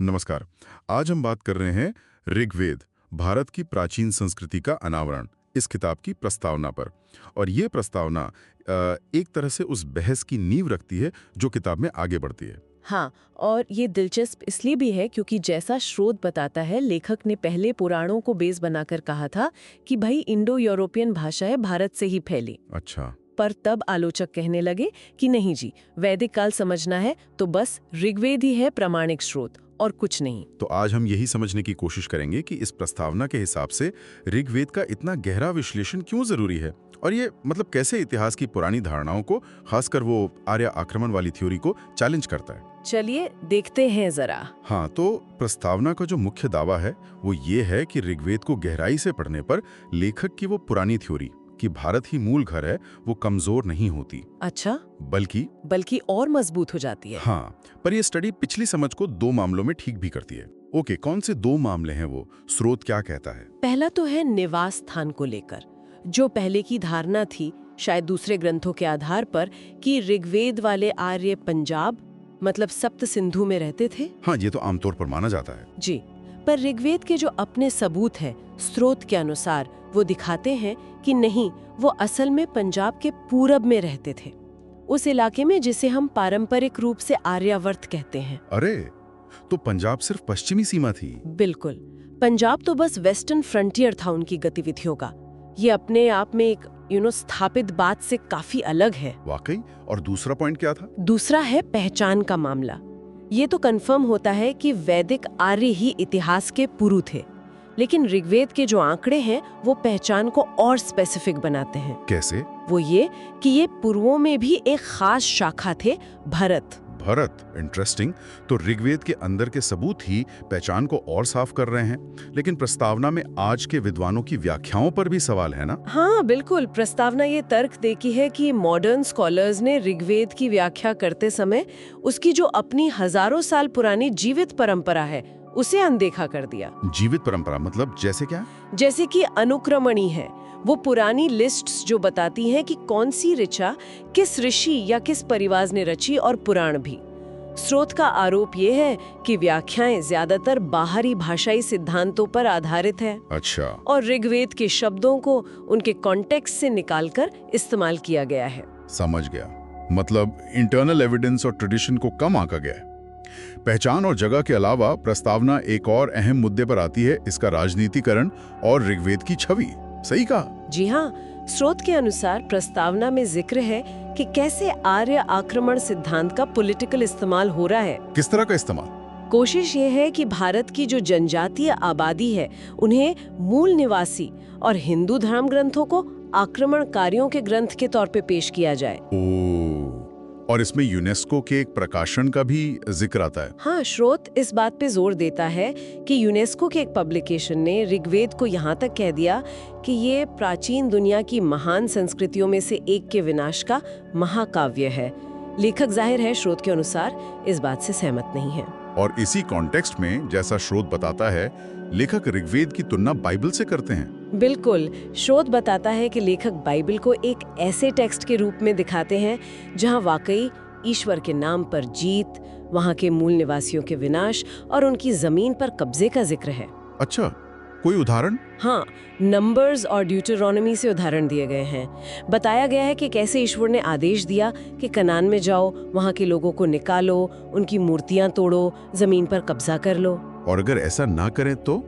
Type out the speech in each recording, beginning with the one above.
नमस्कार। आज हम बात कर रहे हैं ऋग्वेद, भारत की प्राचीन संस्कृति का अनावरण, इस किताब की प्रस्तावना पर। और ये प्रस्तावना एक तरह से उस बहस की नींव रखती है जो किताब में आगे बढ़ती है। हाँ, और ये दिलचस्प इसलिए भी है क्योंकि जैसा स्रोत बताता है, लेखक ने पहले पुराणों को बेस बनाकर कहा था कि भाई इंडो यूरोपियन भाषाएं भारत से ही फैली। अच्छा। पर तब आलोचक कहने लगे कि नहीं जी, वैदिक काल समझना है तो बस ऋग्वेद ही है प्रमाणिक स्रोत और कुछ नहीं। तो आज हम यही समझने की कोशिश करेंगे कि इस प्रस्तावना के हिसाब से ऋग्वेद का इतना गहरा विश्लेषण क्यों जरूरी है, और ये मतलब कैसे इतिहास की पुरानी धारणाओं को, खासकर वो आर्य आक्रमण वाली थ्योरी को चैलेंज करता है। चलिए देखते हैं जरा। हाँ, तो प्रस्तावना का जो मुख्य दावा है वो ये है कि ऋग्वेद को गहराई से पढ़ने पर लेखक की वो पुरानी थ्योरी कि भारत ही मूल घर है, वो कमजोर नहीं होती। अच्छा, बल्कि और मजबूत हो जाती है। हाँ, पर ये स्टडी पिछली समझ को दो मामलों में ठीक भी करती है। ओके, कौन से दो मामले हैं वो? स्रोत क्या कहता है? पहला तो है निवास स्थान को लेकर, जो पहले की धारणा थी, शायद दूसरे ग्रंथों के आधार पर, कि ऋग्वेद वाले आर्य पंजाब मतलब सप्त सिंधु में रहते थे। हाँ, ये तो आमतौर पर माना जाता है। जी, पर ऋग्वेद के जो अपने सबूत हैं, स्रोत के अनुसार वो दिखाते हैं कि नहीं, वो असल में पंजाब के पूरब में रहते थे, उस इलाके में जिसे हम पारंपरिक रूप से आर्यावर्त कहते हैं। अरे, तो पंजाब सिर्फ पश्चिमी सीमा थी? बिल्कुल, पंजाब तो बस वेस्टर्न फ्रंटियर था उनकी गतिविधियों का। ये अपने आप में एक स्थापित बात से काफी अलग है। वाकई। और दूसरा पॉइंट क्या था? दूसरा है पहचान का मामला। ये तो कंफर्म होता है कि वैदिक आर्य ही इतिहास के पुरु थे, लेकिन ऋग्वेद के जो आंकड़े हैं वो पहचान को और स्पेसिफिक बनाते हैं। कैसे? वो ये कि ये पूर्वों में भी एक खास शाखा थे, भरत। इंटरेस्टिंग। तो ऋग्वेद के अंदर के सबूत ही पहचान को और साफ कर रहे हैं, लेकिन प्रस्तावना में आज के विद्वानों की व्याख्याओं पर भी सवाल है ना? हाँ बिल्कुल, प्रस्तावना ये तर्क देती है कि मॉडर्न स्कॉलर्स ने ऋग्वेद की व्याख्या करते समय उसकी जो अपनी हजारों साल पुरानी जीवित परंपरा है उसे अनदेखा कर दिया। जीवित परंपरा मतलब जैसे क्या? जैसे कि अनुक्रमणी है, वो पुरानी लिस्ट्स जो बताती हैं कि कौन सी ऋचा किस ऋषि या किस परिवार ने रची, और पुराण भी। स्रोत का आरोप ये है कि व्याख्याएं ज्यादातर बाहरी भाषाई सिद्धांतों पर आधारित है। अच्छा। और ऋग्वेद के शब्दों को उनके कॉन्टेक्स्ट से निकालकर इस्तेमाल किया गया है। समझ गया, मतलब इंटरनल एविडेंस और ट्रेडिशन को कम आंका गया है। पहचान और जगह के अलावा प्रस्तावना एक और अहम मुद्दे पर आती है, इसका राजनीतिकरण और ऋग्वेद की छवि। सही कहा? जी हाँ, स्रोत के अनुसार प्रस्तावना में जिक्र है कि कैसे आर्य आक्रमण सिद्धांत का पॉलिटिकल इस्तेमाल हो रहा है। किस तरह का इस्तेमाल? कोशिश ये है कि भारत की जो जनजातीय आबादी है उन्हें मूल निवासी और हिंदू धर्म ग्रंथों को आक्रमणकारियों के ग्रंथ के तौर पे पेश किया जाए। और इसमें यूनेस्को के एक प्रकाशन का भी जिक्र आता है। हाँ, स्रोत इस बात पे जोर देता है कि यूनेस्को के एक पब्लिकेशन ने ऋग्वेद को यहाँ तक कह दिया कि ये प्राचीन दुनिया की महान संस्कृतियों में से एक के विनाश का महाकाव्य है। लेखक जाहिर है स्रोत के अनुसार इस बात से सहमत नहीं है। और इसी कॉन्टेक्स्ट में, जैसा स्रोत बताता है, लेखक ऋग्वेद की तुलना बाइबल से करते हैं। बिल्कुल, स्रोत बताता है कि लेखक बाइबल को एक ऐसे टेक्स्ट के रूप में दिखाते हैं जहां वाकई ईश्वर के नाम पर जीत, वहां के मूल निवासियों के विनाश और उनकी जमीन पर कब्जे का जिक्र है। अच्छा, कोई उदाहरण? हाँ, नंबर्स और ड्यूटरोनॉमी से उदाहरण दिए गए हैं। बताया गया है कि कैसे ईश्वर ने आदेश दिया कि कनान में जाओ, वहां के लोगों को निकालो, उनकी मूर्तियां तोड़ो, जमीन पर कब्जा कर लो। और अगर ऐसा ना करें तो?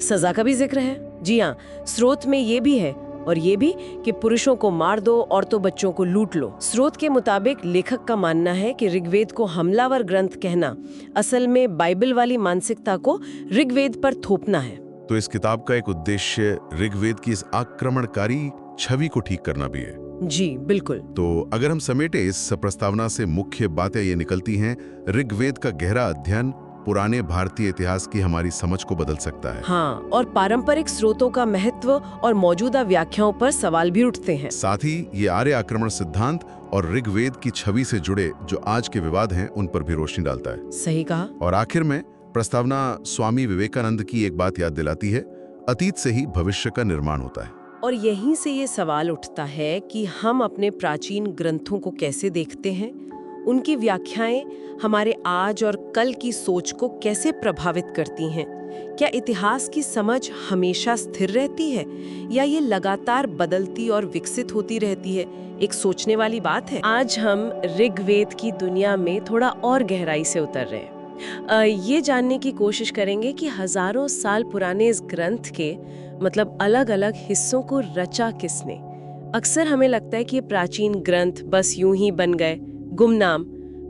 सजा का भी जिक्र है। जी हाँ, स्रोत में ये भी है, और ये भी कि पुरुषों को मार दो, औरतों बच्चों को लूट लो। स्रोत के मुताबिक लेखक का मानना है कि ऋग्वेद को हमलावर ग्रंथ कहना असल में बाइबल वाली मानसिकता को ऋग्वेद पर थोपना है। तो इस किताब का एक उद्देश्य ऋग्वेद की इस आक्रमणकारी छवि को ठीक करना भी है। जी बिल्कुल। तो अगर हम समेटे, इस प्रस्तावना से मुख्य बातें ये निकलती हैं, ऋग्वेद का गहरा अध्ययन पुराने भारतीय इतिहास की हमारी समझ को बदल सकता है। हाँ, और पारंपरिक स्रोतों का महत्व और मौजूदा व्याख्याओं पर सवाल भी उठते हैं। साथ ही ये आर्य आक्रमण सिद्धांत और ऋग्वेद की छवि से जुड़े जो आज के विवाद हैं उन पर भी रोशनी डालता है। सही कहा। और आखिर में प्रस्तावना स्वामी विवेकानंद की एक बात याद दिलाती है, अतीत से ही भविष्य का निर्माण होता है। और यहीं से ये सवाल उठता है कि हम अपने प्राचीन ग्रंथों को कैसे देखते हैं, उनकी व्याख्याएं हमारे आज और कल की सोच को कैसे प्रभावित करती हैं? क्या इतिहास की समझ हमेशा स्थिर रहती है या ये लगातार बदलती और विकसित होती रहती है? एक सोचने वाली बात है। आज हम ऋग्वेद की दुनिया में थोड़ा और गहराई से उतर रहे हैं। ये जानने की कोशिश करेंगे कि हजारों साल पुराने इस ग्रंथ के मतलब अलग-अलग हिस्सों को रचा किसने। अक्सर हमें लगता है कि ये प्राचीन ग्रंथ बस यूं ही बन गए, गुमनाम,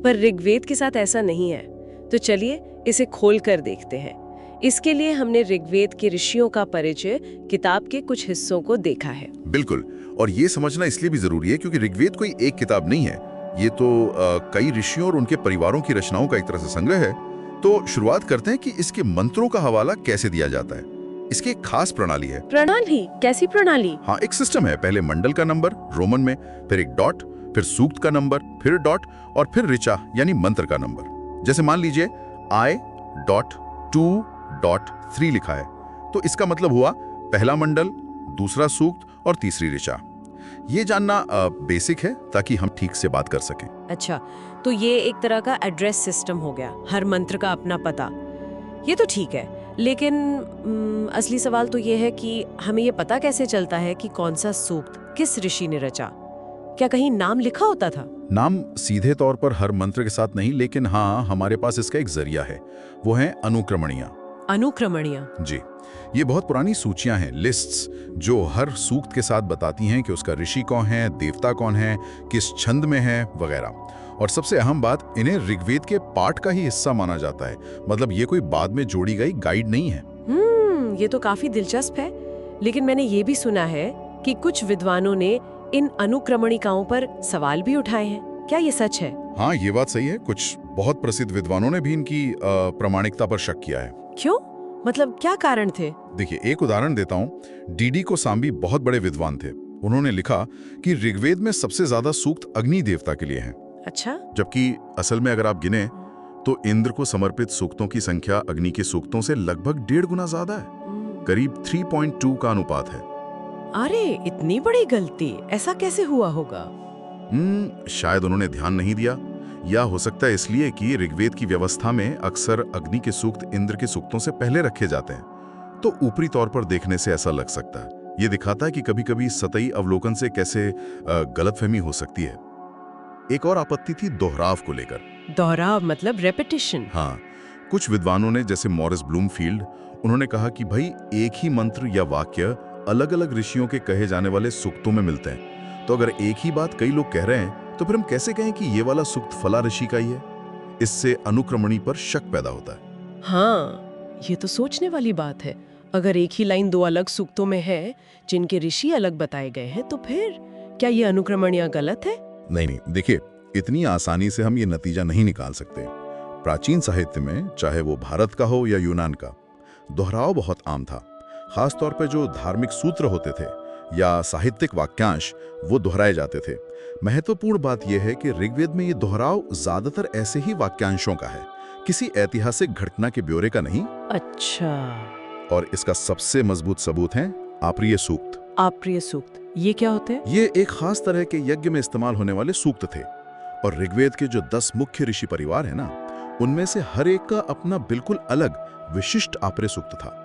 पर ऋग्वेद के साथ ऐसा नहीं है। तो चलिए इसे खोल कर देखते हैं। इसके लिए हमने ऋग्वेद के ऋषियों का परिचय किताब के कुछ हिस्सों को देखा है। बिल्कुल, और ये समझना इसलिए भी जरूरी है क्योंकि ऋग्वेद कोई एक किताब नहीं है। ये तो कई ऋषियों और उनके परिवारों की रचनाओं का एक तरह से संग्रह है। तो शुरुआत करते हैं कि इसके मंत्रों का हवाला कैसे दिया जाता है। इसकी एक खास प्रणाली है। प्रणाली? कैसी प्रणाली? हाँ, एक सिस्टम है। पहले मंडल का नंबर रोमन में, फिर एक डॉट, फिर सूक्त का नंबर, फिर डॉट और फिर ऋचा यानी मंत्र का नंबर। जैसे मान लीजिए I.2.3 लिखा है तो इसका मतलब हुआ पहला मंडल, दूसरा सूक्त और तीसरी ऋचा। ये जानना बेसिक है ताकि हम ठीक से बात कर सकें। अच्छा, तो ये एक तरह का एड्रेस सिस्टम हो गया, हर मंत्र का अपना पता। ये तो ठीक है, लेकिन असली सवाल तो ये है कि हमें ये पता कैसे चलता है कि कौन सा सूक्त किस ऋषि ने रचा? क्या कहीं नाम लिखा होता था? नाम सीधे तौर पर हर मंत्र के साथ नहीं, लेकिन हाँ, हमारे पास इसका एक जरिया है। वो है अनुक्रमणियां। अनुक्रमणियां? जी, ये बहुत पुरानी सूचियां हैं, लिस्ट्स, जो हर सूक्त के साथ बताती हैं कि उसका ऋषि कौन है, देवता कौन है, किस छंद में है वगैरह। और सबसे अहम बात, इन्हें ऋग्वेद के पाठ का ही हिस्सा माना जाता है। मतलब ये कोई बाद में जोड़ी गई गाइड नहीं है। ये तो काफी दिलचस्प है। लेकिन मैंने ये भी सुना है कि कुछ विद्वानों ने इन अनुक्रमणिकाओं पर सवाल भी उठाए हैं। क्या ये सच है? हाँ, ये बात सही है। कुछ बहुत प्रसिद्ध विद्वानों ने भी इनकी प्रामाणिकता पर शक किया है। क्यों? मतलब क्या कारण थे? देखिए, एक उदाहरण देता हूँ। डीडी कोसाम्बी बहुत बड़े विद्वान थे। उन्होंने लिखा कि ऋग्वेद में सबसे ज्यादा सूक्त अग्नि देवता के लिए हैं। अच्छा। जबकि असल में अगर आप गिने तो इंद्र को समर्पित सूक्तों की संख्या अग्नि के सूक्तों से लगभग 1.5 गुना ज्यादा है। करीब 3.2 का अनुपात है। अरे, इतनी बड़ी गलती! ऐसा कैसे हुआ होगा? शायद उन्होंने ध्यान नहीं दिया, या हो सकता है इसलिए कि ऋग्वेद की व्यवस्था में अक्सर अग्नि के सूक्त इंद्र के सूक्तों से पहले रखे जाते हैं। तो ऊपरी तौर पर देखने से ऐसा लग सकता है। ये दिखाता है कि कभी-कभी सतही अवलोकन से कैसे गलतफहमी हो सकती है। एक और आपत्ति थी दोहराव को लेकर। दोहराव मतलब रेपिटेशन? हाँ, कुछ विद्वानों ने, जैसे मॉरिस ब्लूमफील्ड, उन्होंने कहा कि भाई एक ही मंत्र या वाक्य अलग-अलग ऋषियों के कहे जाने वाले सूक्तों में मिलते हैं। तो अगर एक ही बात कई लोग कह रहे हैं तो फिर हम कैसे कहें कि ये वाला सूक्त फला ऋषि का ही है? इससे अनुक्रमणी पर शक पैदा होता है। हाँ, ये तो सोचने वाली बात है। अगर एक ही लाइन दो अलग सूक्तों में है जिनके ऋषि अलग बताए गए हैं, तो फिर क्या ये अनुक्रमणियां गलत है? नहीं, देखिए, इतनी आसानी से हम ये नतीजा नहीं निकाल सकते। प्राचीन साहित्य में, चाहे वो भारत का हो या यूनान का, दोहराव बहुत आम था। खासतौर पर जो धार्मिक सूत्र होते थे या साहित्यिक वाक्यांश, वो दोहराए जाते थे। महत्वपूर्ण बात यह है कि ऋग्वेद में ये दोहराव ज्यादातर ऐसे ही वाक्यांशों का है, किसी ऐतिहासिक घटना के ब्यौरे का नहीं। अच्छा। और इसका सबसे मजबूत सबूत है आप्रिय सूक्त। आप्रिय सूक्त, ये क्या होते हैं? ये एक खास तरह के यज्ञ में इस्तेमाल होने वाले सूक्त थे। और ऋग्वेद के जो 10 मुख्य ऋषि परिवार है ना, उनमें से हर एक का अपना बिल्कुल अलग विशिष्ट आप्रिय सूक्त था।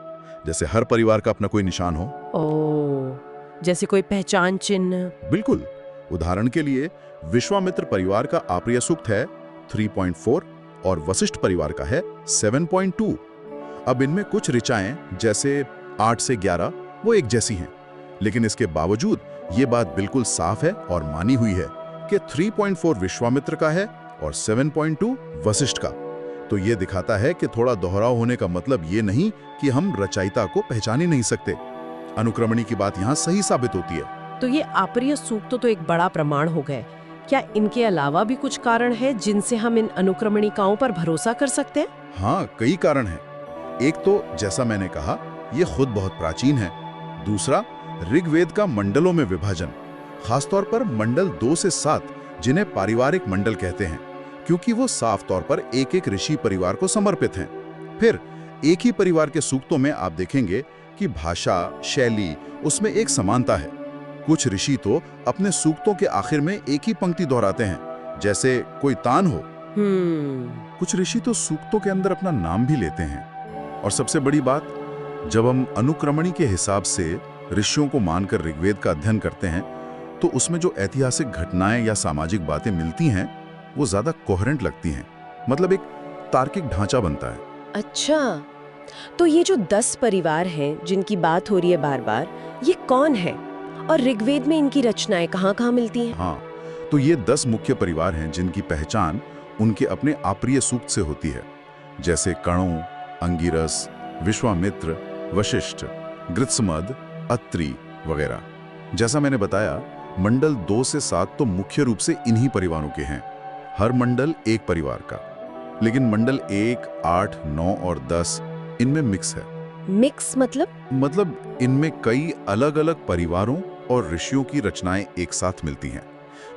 जैसे हर परिवार का अपना कोई निशान हो। ओह, जैसे कोई पहचान चिन्ह? बिल्कुल। उदाहरण के लिए, विश्वामित्र परिवार का आप्रिय सूक्त है 3.4 और वशिष्ठ परिवार का है 7.2। अब इनमें कुछ ऋचाएं, जैसे 8 से 11, वो एक जैसी हैं, लेकिन इसके बावजूद ये बात बिल्कुल साफ है और मानी हुई है कि 3.4 विश्वामित्र का है और 7.2 वशिष्ठ का। तो ये दिखाता है कि थोड़ा दोहराव होने का मतलब ये नहीं कि हम रचयिता को पहचान ही नहीं सकते। अनुक्रमणी की बात यहाँ सही साबित होती है। तो ये आप्रिय सूक्त तो एक बड़ा प्रमाण हो गए। क्या इनके अलावा भी कुछ कारण है जिनसे हम इन अनुक्रमणिकाओं पर भरोसा कर सकते हैं? हाँ, कई कारण हैं। एक तो, जैसा मैंने कहा, ये खुद बहुत प्राचीन है। दूसरा, ऋग्वेद का मंडलों में विभाजन, खासतौर पर मंडल 2 से 7, जिन्हें पारिवारिक मंडल कहते हैं, क्योंकि वो साफ तौर पर एक एक ऋषि परिवार को समर्पित हैं। फिर एक ही परिवार के सूक्तों में आप देखेंगे कि भाषा, शैली, उसमें एक समानता है। कुछ ऋषि तो अपने सूक्तों के आखिर में एक ही पंक्ति दोहराते हैं, जैसे कोई तान हो। हम्म। कुछ ऋषि तो सूक्तों के अंदर अपना नाम भी लेते हैं। और सबसे बड़ी बात, जब हम अनुक्रमणी के हिसाब से ऋषियों को मानकर ऋग्वेद का अध्ययन करते हैं तो उसमें जो ऐतिहासिक घटनाएं या सामाजिक बातें मिलती हैं वो ज्यादा कोहेरेंट लगती हैं। मतलब एक तार्किक ढांचा बनता है। अच्छा, तो ये जो 10 परिवार हैं जिनकी बात हो रही है बार बार, ये कौन है और ऋग्वेद में इनकी रचनाएं कहाँ-कहाँ मिलती हैं? हाँ, तो ये 10 मुख्य परिवार हैं जिनकी पहचान उनके अपने अप्रिय सूक्त से होती है, जैसे कणु, अंगिरस, विश्वामित्र, वशिष्ठ, गृत्समद, अत्रि वगैरह। जैसा मैंने बताया, मंडल 2 से 7 तो मुख्य रूप से इन्हीं परिवारों के हैं, हर मंडल एक परिवार का। लेकिन मंडल 1, 8, 9 और 10 इनमें मिक्स है। मिक्स मतलब इनमें कई अलग-अलग परिवारों और ऋषियों की रचनाएं एक साथ मिलती हैं।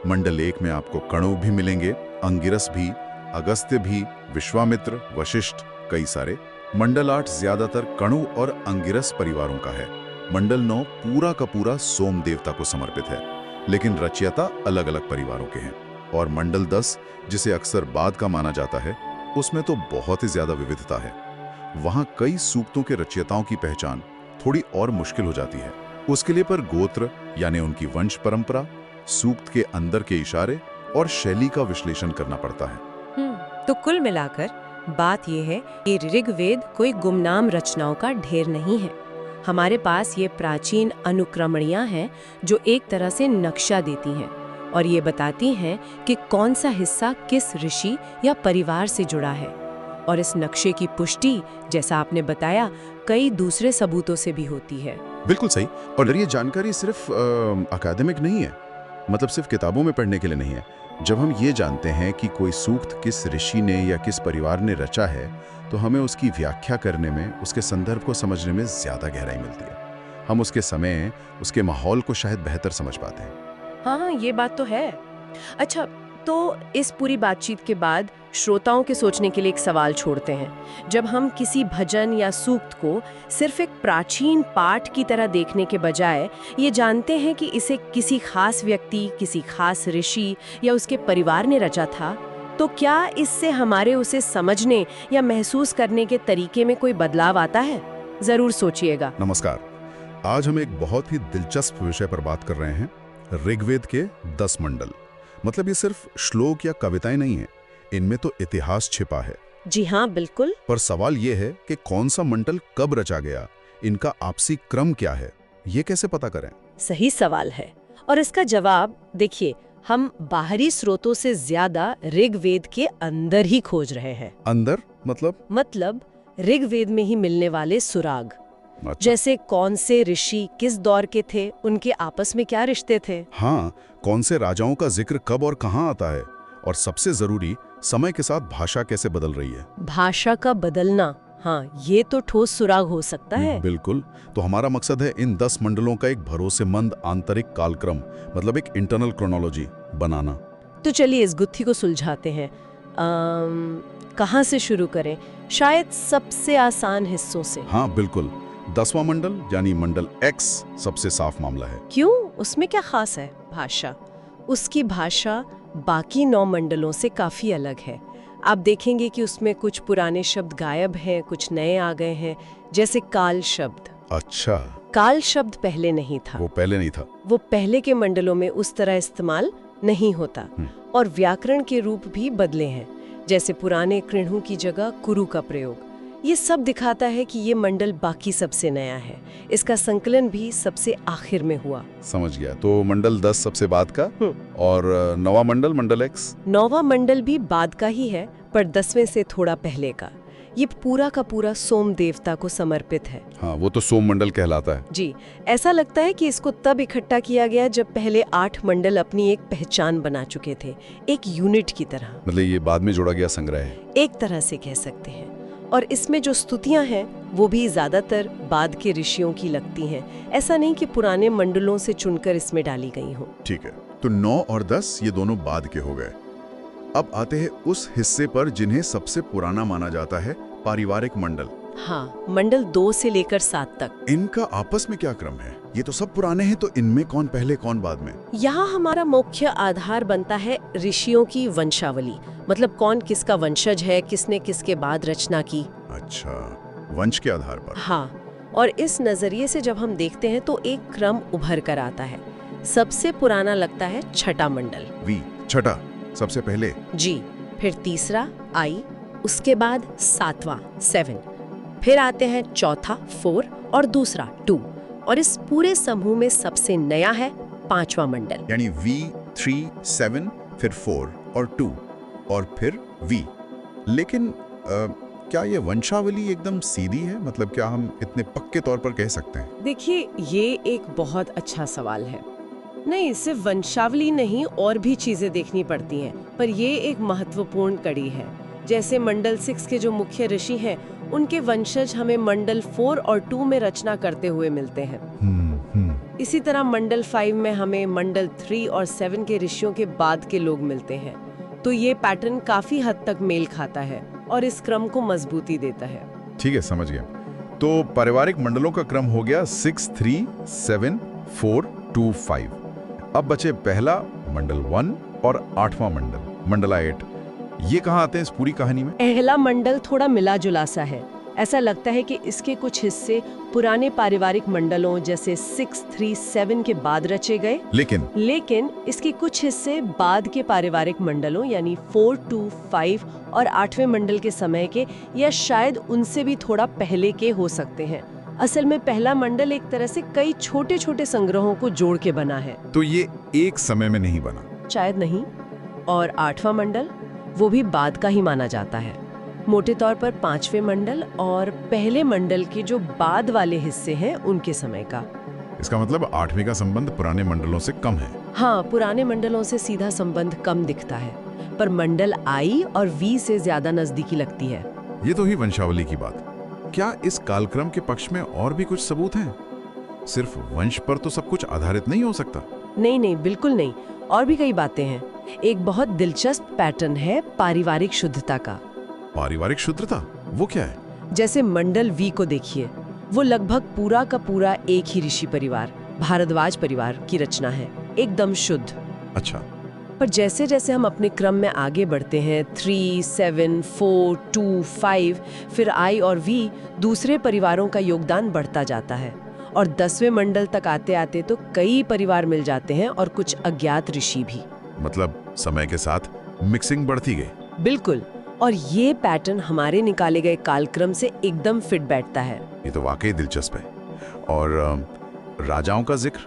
मंडल 1 में आपको कणु भी मिलेंगे, अंगिरस भी, अगस्त्य भी, विश्वामित्र, वशिष्ठ, कई सारे। मंडल 8 ज्यादातर कणु और अंगिरस परिवारों का है। मंडल 9 पूरा का पूरा सोम देवता को समर्पित है, लेकिन रचयिता अलग-अलग परिवारों के हैं। और मंडल 10, जिसे अक्सर बाद का माना जाता है, उसमें तो बहुत ही ज्यादा विविधता है। वहां कई सूक्तों के रचयिताओं की पहचान थोड़ी और मुश्किल हो जाती है। उसके लिए पर गोत्र यानी उनकी वंश परंपरा, सूक्त के अंदर के इशारे और शैली का विश्लेषण करना पड़ता है। तो कुल मिलाकर बात यह है कि ऋग्वेद कोई गुमनाम रचनाओं का ढेर नहीं है। हमारे पास ये प्राचीन अनुक्रमणियां हैं जो एक तरह से नक्शा देती हैं और ये बताती हैं कि कौन सा हिस्सा किस ऋषि या परिवार से जुड़ा है। और इस नक्शे की पुष्टि, जैसा आपने बताया, कई दूसरे सबूतों से भी होती है। बिल्कुल सही। और ये जानकारी सिर्फ अकादमिक नहीं है, मतलब सिर्फ किताबों में पढ़ने के लिए नहीं है। जब हम ये जानते हैं कि कोई सूक्त किस ऋषि ने या किस परिवार ने रचा है, तो हमें उसकी व्याख्या करने में, उसके संदर्भ को समझने में ज्यादा गहराई मिलती है। हम उसके समय, उसके माहौल को शायद बेहतर समझ पाते हैं। हाँ, ये बात तो है। अच्छा, तो इस पूरी बातचीत के बाद श्रोताओं के सोचने के लिए एक सवाल छोड़ते हैं। जब हम किसी भजन या सूक्त को सिर्फ एक प्राचीन पाठ की तरह देखने के बजाय ये जानते हैं कि इसे किसी खास व्यक्ति, किसी खास ऋषि या उसके परिवार ने रचा था, तो क्या इससे हमारे उसे समझने या महसूस करने के तरीके में कोई बदलाव आता है? जरूर सोचिएगा। नमस्कार, आज हम एक बहुत ही दिलचस्प विषय पर बात कर रहे हैं, ऋग्वेद के 10 मंडल। मतलब ये सिर्फ श्लोक या कविताएं नहीं है, इनमें तो इतिहास छिपा है। जी हाँ, बिल्कुल। पर सवाल ये है कि कौन सा मंडल कब रचा गया, इनका आपसी क्रम क्या है, ये कैसे पता करें? सही सवाल है और इसका जवाब देखिए, हम बाहरी स्रोतों से ज्यादा ऋग्वेद के अंदर ही खोज रहे हैं। अंदर मतलब ऋग्वेद में ही मिलने वाले सुराग। अच्छा। जैसे कौन से ऋषि किस दौर के थे, उनके आपस में क्या रिश्ते थे। हाँ, कौन से राजाओं का जिक्र कब और कहाँ आता है, और सबसे जरूरी, समय के साथ भाषा कैसे बदल रही है। भाषा का बदलना, हाँ, ये तो ठोस सुराग हो सकता है। बिल्कुल। तो हमारा मकसद है इन 10 मंडलों का एक भरोसेमंद आंतरिक कालक्रम, मतलब एक इंटरनल क्रोनोलॉजी बनाना। तो चलिए इस गुत्थी को सुलझाते हैं। कहाँ से शुरू करें? शायद सबसे आसान हिस्सों से। हाँ बिल्कुल। 10वां मंडल यानी मंडल X सबसे साफ मामला है। क्यों? उसमें क्या खास है? भाषा। उसकी भाषा बाकी 9 मंडलों से काफी अलग है। आप देखेंगे कि उसमें कुछ पुराने शब्द गायब हैं, कुछ नए आ गए हैं, जैसे काल शब्द। अच्छा। काल शब्द पहले नहीं था। वो पहले नहीं था। वो पहले के मंडलों में उस तरह इस्तेमाल नहीं होता। और व्याकरण के रूप भी बदले हैं, जैसे पुराने कृणु की जगह कुरु का प्रयोग। ये सब दिखाता है कि ये मंडल बाकी सबसे नया है। इसका संकलन भी सबसे आखिर में हुआ। समझ गया। तो मंडल 10 सबसे बाद का, और 9वां मंडल, मंडल X? 9वां मंडल भी बाद का ही है, पर 10वें से थोड़ा पहले का। ये पूरा का पूरा सोम देवता को समर्पित है। हाँ, वो तो सोम मंडल कहलाता है। जी, ऐसा लगता है कि इसको तब इकट्ठा किया गया जब पहले 8 मंडल अपनी एक पहचान बना चुके थे, एक यूनिट की तरह। मतलब ये बाद में जोड़ा गया संग्रह है, एक तरह से कह सकते हैं। और इसमें जो स्तुतियां हैं वो भी ज्यादातर बाद के ऋषियों की लगती हैं। ऐसा नहीं कि पुराने मंडलों से चुनकर इसमें डाली गई हों। ठीक है। तो 9 और 10 ये दोनों बाद के हो गए। अब आते हैं उस हिस्से पर जिन्हें सबसे पुराना माना जाता है, पारिवारिक मंडल। हाँ, मंडल 2 से लेकर 7 तक। इनका आपस में क्या क्रम है? ये तो सब पुराने हैं, तो इनमें कौन पहले कौन बाद में? यहाँ हमारा मुख्य आधार बनता है ऋषियों की वंशावली, मतलब कौन किसका वंशज है, किसने किसके बाद रचना की। अच्छा, वंश के आधार पर। हाँ, और इस नजरिए से जब हम देखते हैं तो एक क्रम उभर कर आता है। सबसे पुराना लगता है छठा मंडल, वी, छठा सबसे पहले। जी, फिर तीसरा आई, उसके बाद 7वां 7, फिर आते हैं चौथा 4 और दूसरा 2, और इस पूरे समूह में सबसे नया है 5वां मंडल। यानी V3 7 फिर 4 और 2 और फिर V। लेकिन क्या ये वंशावली एकदम सीधी है? मतलब क्या हम इतने पक्के तौर पर कह सकते हैं? देखिए, ये एक बहुत अच्छा सवाल है। नहीं, सिर्फ वंशावली नहीं, और भी चीजें देखनी पड़ती हैं, पर ये एक महत्वपूर्ण कड़ी है। जैसे मंडल 6 के जो मुख्य ऋषि हैं, उनके वंशज हमें मंडल 4 और 2 में रचना करते हुए मिलते हैं। इसी तरह मंडल 5 में हमें मंडल 3 और 7 के ऋषियों के बाद के लोग मिलते हैं। तो ये पैटर्न काफी हद तक मेल खाता है और इस क्रम को मजबूती देता है। ठीक है, समझ गया। तो पारिवारिक मंडलों का क्रम हो गया 6 3 7 4 2 5। अब बचे पहला मंडल 1 और 8वां मंडल, मंडला 8। ये कहाँ आते हैं इस पूरी कहानी में? पहला मंडल थोड़ा मिला जुला सा है। ऐसा लगता है कि इसके कुछ हिस्से पुराने पारिवारिक मंडलों जैसे 6 3 7 के बाद रचे गए, लेकिन इसके कुछ हिस्से बाद के पारिवारिक मंडलों यानी 4 2 5 और 8वें मंडल के समय के, या शायद उनसे भी थोड़ा पहले के हो सकते हैं। असल में पहला मंडल एक तरह से कई छोटे छोटे संग्रहों को जोड़ के बना है। तो ये एक समय में नहीं बना? शायद नहीं। और 8वां मंडल, वो भी बाद का ही माना जाता है। मोटे तौर पर 5वें मंडल और पहले मंडल के जो बाद वाले हिस्से हैं उनके समय का। इसका मतलब 8वीं का संबंध पुराने मंडलों से कम है। हाँ, पुराने मंडलों से सीधा संबंध कम दिखता है, पर मंडल आई और वी से ज्यादा नजदीकी लगती है। ये तो ही वंशावली की बात। क्या इस कालक्रम के पक्ष में और भी कुछ सबूत हैं? सिर्फ वंश पर तो सब कुछ आधारित नहीं हो सकता। नहीं, बिल्कुल नहीं, और भी कई बातें हैं। एक बहुत दिलचस्प पैटर्न है पारिवारिक शुद्धता का। पारिवारिक शुद्धता वो क्या है? जैसे मंडल वी को देखिए, वो लगभग पूरा का पूरा एक ही ऋषि परिवार, भारद्वाज परिवार की रचना है, एकदम शुद्ध। अच्छा। पर जैसे जैसे हम अपने क्रम में आगे बढ़ते हैं, 3 7 4 2 5, फिर आई और वी, दूसरे परिवारों का योगदान बढ़ता जाता है, और 10वें मंडल तक आते आते तो कई परिवार मिल जाते हैं और कुछ अज्ञात ऋषि भी। मतलब समय के साथ मिक्सिंग बढ़ती गई। बिल्कुल, और ये पैटर्न हमारे निकाले गए कालक्रम से एकदम फिट बैठता है। ये तो वाकई दिलचस्प है। और राजाओं का जिक्र,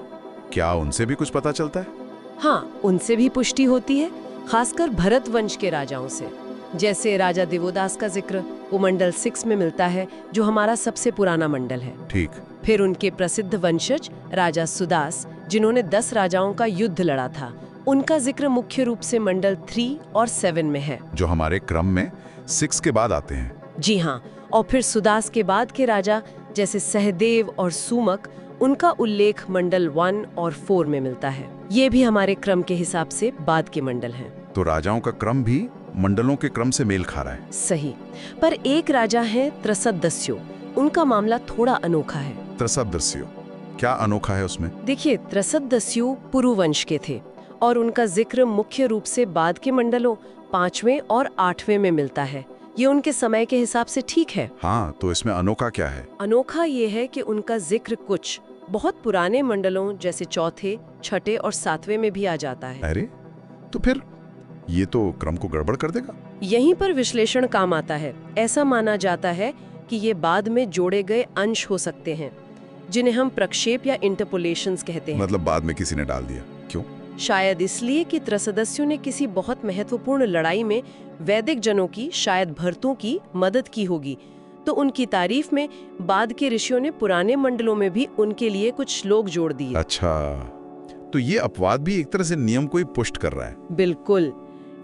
क्या उनसे भी कुछ पता चलता है? हाँ, उनसे भी पुष्टि होती है, खासकर भरत वंश के राजाओं से। जैसे राजा देवोदास का जिक्र वो मंडल 6 में मिलता है, जो हमारा सबसे पुराना मंडल है। ठीक। फिर उनके प्रसिद्ध वंशज राजा सुदास, जिन्होंने 10 राजाओं का युद्ध लड़ा था, उनका जिक्र मुख्य रूप से मंडल 3 और 7 में है, जो हमारे क्रम में 6 के बाद आते हैं। जी हाँ, और फिर सुदास के बाद के राजा जैसे सहदेव और सुमक, उनका उल्लेख मंडल 1 और 4 में मिलता है। ये भी हमारे क्रम के हिसाब से बाद के मंडल हैं। तो राजाओं का क्रम भी मंडलों के क्रम से मेल खा रहा है। सही, पर एक राजा है त्रसदस्यु, उनका मामला थोड़ा अनोखा है। त्रसदस्यु, क्या अनोखा है उसमें? देखिए, त्रसदस्यु पुरु वंश के थे और उनका जिक्र मुख्य रूप से बाद के मंडलों 5वें और 8वें में मिलता है। ये उनके समय के हिसाब से ठीक है। हाँ, तो इसमें अनोखा क्या है? अनोखा ये है कि उनका जिक्र कुछ बहुत पुराने मंडलों जैसे चौथे, छठे और 7वें में भी आ जाता है। अरे, तो फिर ये तो क्रम को गड़बड़ कर देगा। यहीं पर विश्लेषण काम आता है। ऐसा माना जाता है कि ये बाद में जोड़े गए अंश हो सकते हैं, जिन्हें हम प्रक्षेप या इंटरपोलेशंस कहते हैं। मतलब बाद में किसी ने डाल दिया। क्यों? शायद इसलिए कि त्रसदस्यु ने किसी बहुत महत्वपूर्ण लड़ाई में वैदिक जनों की, शायद भरतों की मदद की होगी, तो उनकी तारीफ में बाद के ऋषियों ने पुराने मंडलों में भी उनके लिए कुछ श्लोक जोड़ दिए। अच्छा, तो ये अपवाद भी एक तरह से नियम को ही पुष्ट कर रहा है। बिल्कुल,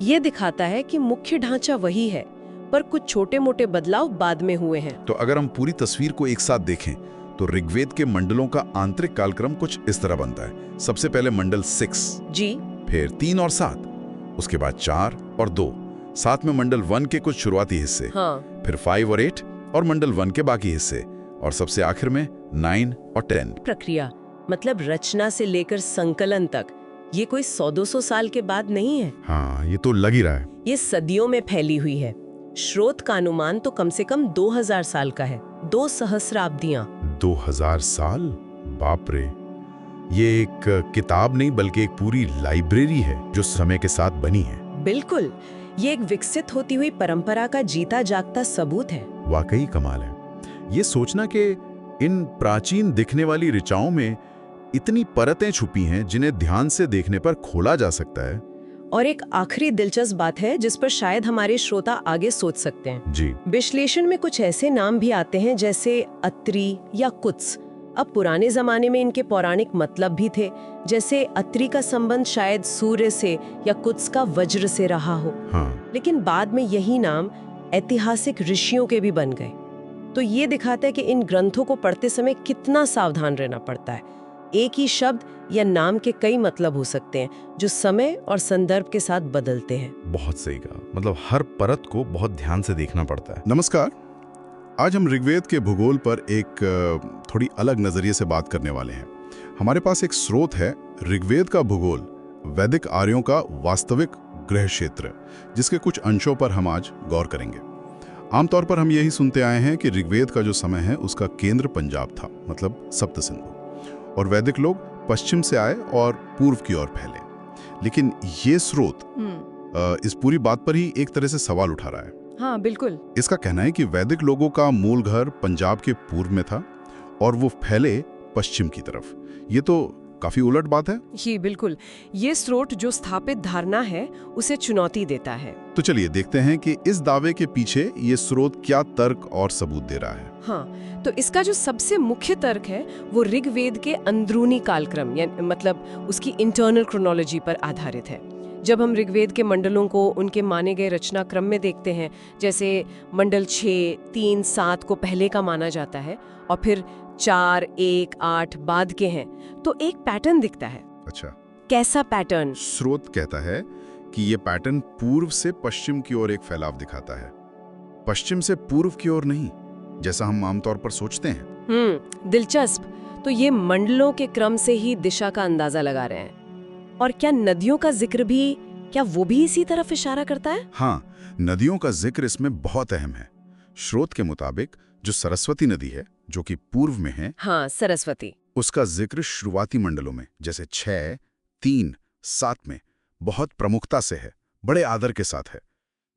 ये दिखाता है कि मुख्य ढांचा वही है, पर कुछ छोटे मोटे बदलाव बाद में हुए हैं। तो अगर हम पूरी तस्वीर को एक साथ देखें तो ऋग्वेद के मंडलों का आंतरिक कालक्रम कुछ इस तरह बनता है। सबसे पहले मंडल 6, जी, फिर 3 और 7, उसके बाद 4 और 2, साथ में मंडल 1 के कुछ शुरुआती हिस्से, हाँ, फिर 5 और 8, और मंडल 1 के बाकी हिस्से, और सबसे आखिर में 9 और 10। प्रक्रिया मतलब रचना से लेकर संकलन तक ये कोई 100-200 साल के बाद नहीं है। हाँ, ये तो लग ही रहा है। ये सदियों में फैली हुई है। स्रोत का अनुमान तो कम से कम 2000 साल का है, 2 सहस्राब्दियां। 2000 साल? बाप रे। ये एक किताब नहीं बल्कि एक पूरी लाइब्रेरी है जो समय के साथ बनी है। बिल्कुल, ये एक विकसित होती हुई परंपरा का जीता जागता सबूत है। वाकई कमाल है। ये सोचना कि इन प्राचीन दिखने वाली ऋचाओं में इतनी परतें छुपी हैं जिन्हें ध्यान से देखने पर खोला जा सकता है। और एक आखिरी दिलचस्प बात है जिस पर शायद हमारे श्रोता आगे सोच सकते हैं। जी। विश्लेषण में कुछ ऐसे नाम भी आते हैं जैसे अत्रि या कुत्स। अब पुराने जमाने में इनके पौराणिक मतलब भी थे, जैसे अत्रि का संबंध शायद सूर्य से या कुत्स का वज्र से रहा हो। हाँ। लेकिन बाद में यही नाम ऐतिहासिक ऋषियों के भी बन गए। तो ये दिखाता है कि इन ग्रंथों को पढ़ते समय कितना सावधान रहना पड़ता है। एक ही शब्द या नाम के कई मतलब हो सकते हैं जो समय और संदर्भ के साथ बदलते हैं। बहुत सही कहा, मतलब हर परत को बहुत ध्यान से देखना पड़ता है। नमस्कार, आज हम ऋग्वेद के भूगोल पर एक थोड़ी अलग नजरिए से बात करने वाले हैं। हमारे पास एक स्रोत है, ऋग्वेद का भूगोल, वैदिक आर्यों का वास्तविक ग्रह क्षेत्र, जिसके कुछ अंशों पर हम आज गौर करेंगे। आमतौर पर हम यही सुनते आए हैं कि ऋग्वेद का जो समय है उसका केंद्र पंजाब था, मतलब सप्त सिंधु, और वैदिक लोग पश्चिम से आए और पूर्व की ओर फैले। लेकिन ये स्रोत इस पूरी बात पर ही एक तरह से सवाल उठा रहा है। हाँ, बिल्कुल। इसका कहना है कि वैदिक लोगों का मूल घर पंजाब के पूर्व में था और वो फैले पश्चिम की तरफ। ये तो काफी उलट बात है। जी बिल्कुल, ये स्रोत जो स्थापित धारणा है उसे चुनौती देता है। तो चलिए देखते हैं कि इस दावे के पीछे ये स्रोत क्या तर्क और सबूत दे रहा है। हाँ, तो इसका जो सबसे मुख्य तर्क है वो ऋग्वेद के अंदरूनी कालक्रम मतलब उसकी इंटरनल क्रोनोलॉजी पर आधारित है। जब हम ऋग्वेद के मंडलों को उनके माने गए रचना क्रम में देखते हैं, जैसे मंडल 6, 3, 7 को पहले का माना जाता है और फिर 4, 1, 8 बाद के हैं, तो एक पैटर्न दिखता है। अच्छा, कैसा पैटर्न? स्रोत कहता है कि ये पैटर्न पूर्व से पश्चिम की ओर एक फैलाव दिखाता है, पश्चिम से पूर्व की ओर नहीं, जैसा हम आमतौर पर सोचते हैं। दिलचस्प। तो ये मंडलों के क्रम से ही दिशा का अंदाजा लगा रहे हैं। और क्या नदियों का जिक्र भी, क्या वो भी इसी तरफ इशारा करता है? हाँ, नदियों का जिक्र इसमें बहुत अहम है। स्रोत के मुताबिक जो सरस्वती नदी है, जो कि पूर्व में है, हाँ, सरस्वती, उसका जिक्र शुरुआती मंडलों में जैसे 6, 3, 7 में बहुत प्रमुखता से है, बड़े आदर के साथ है।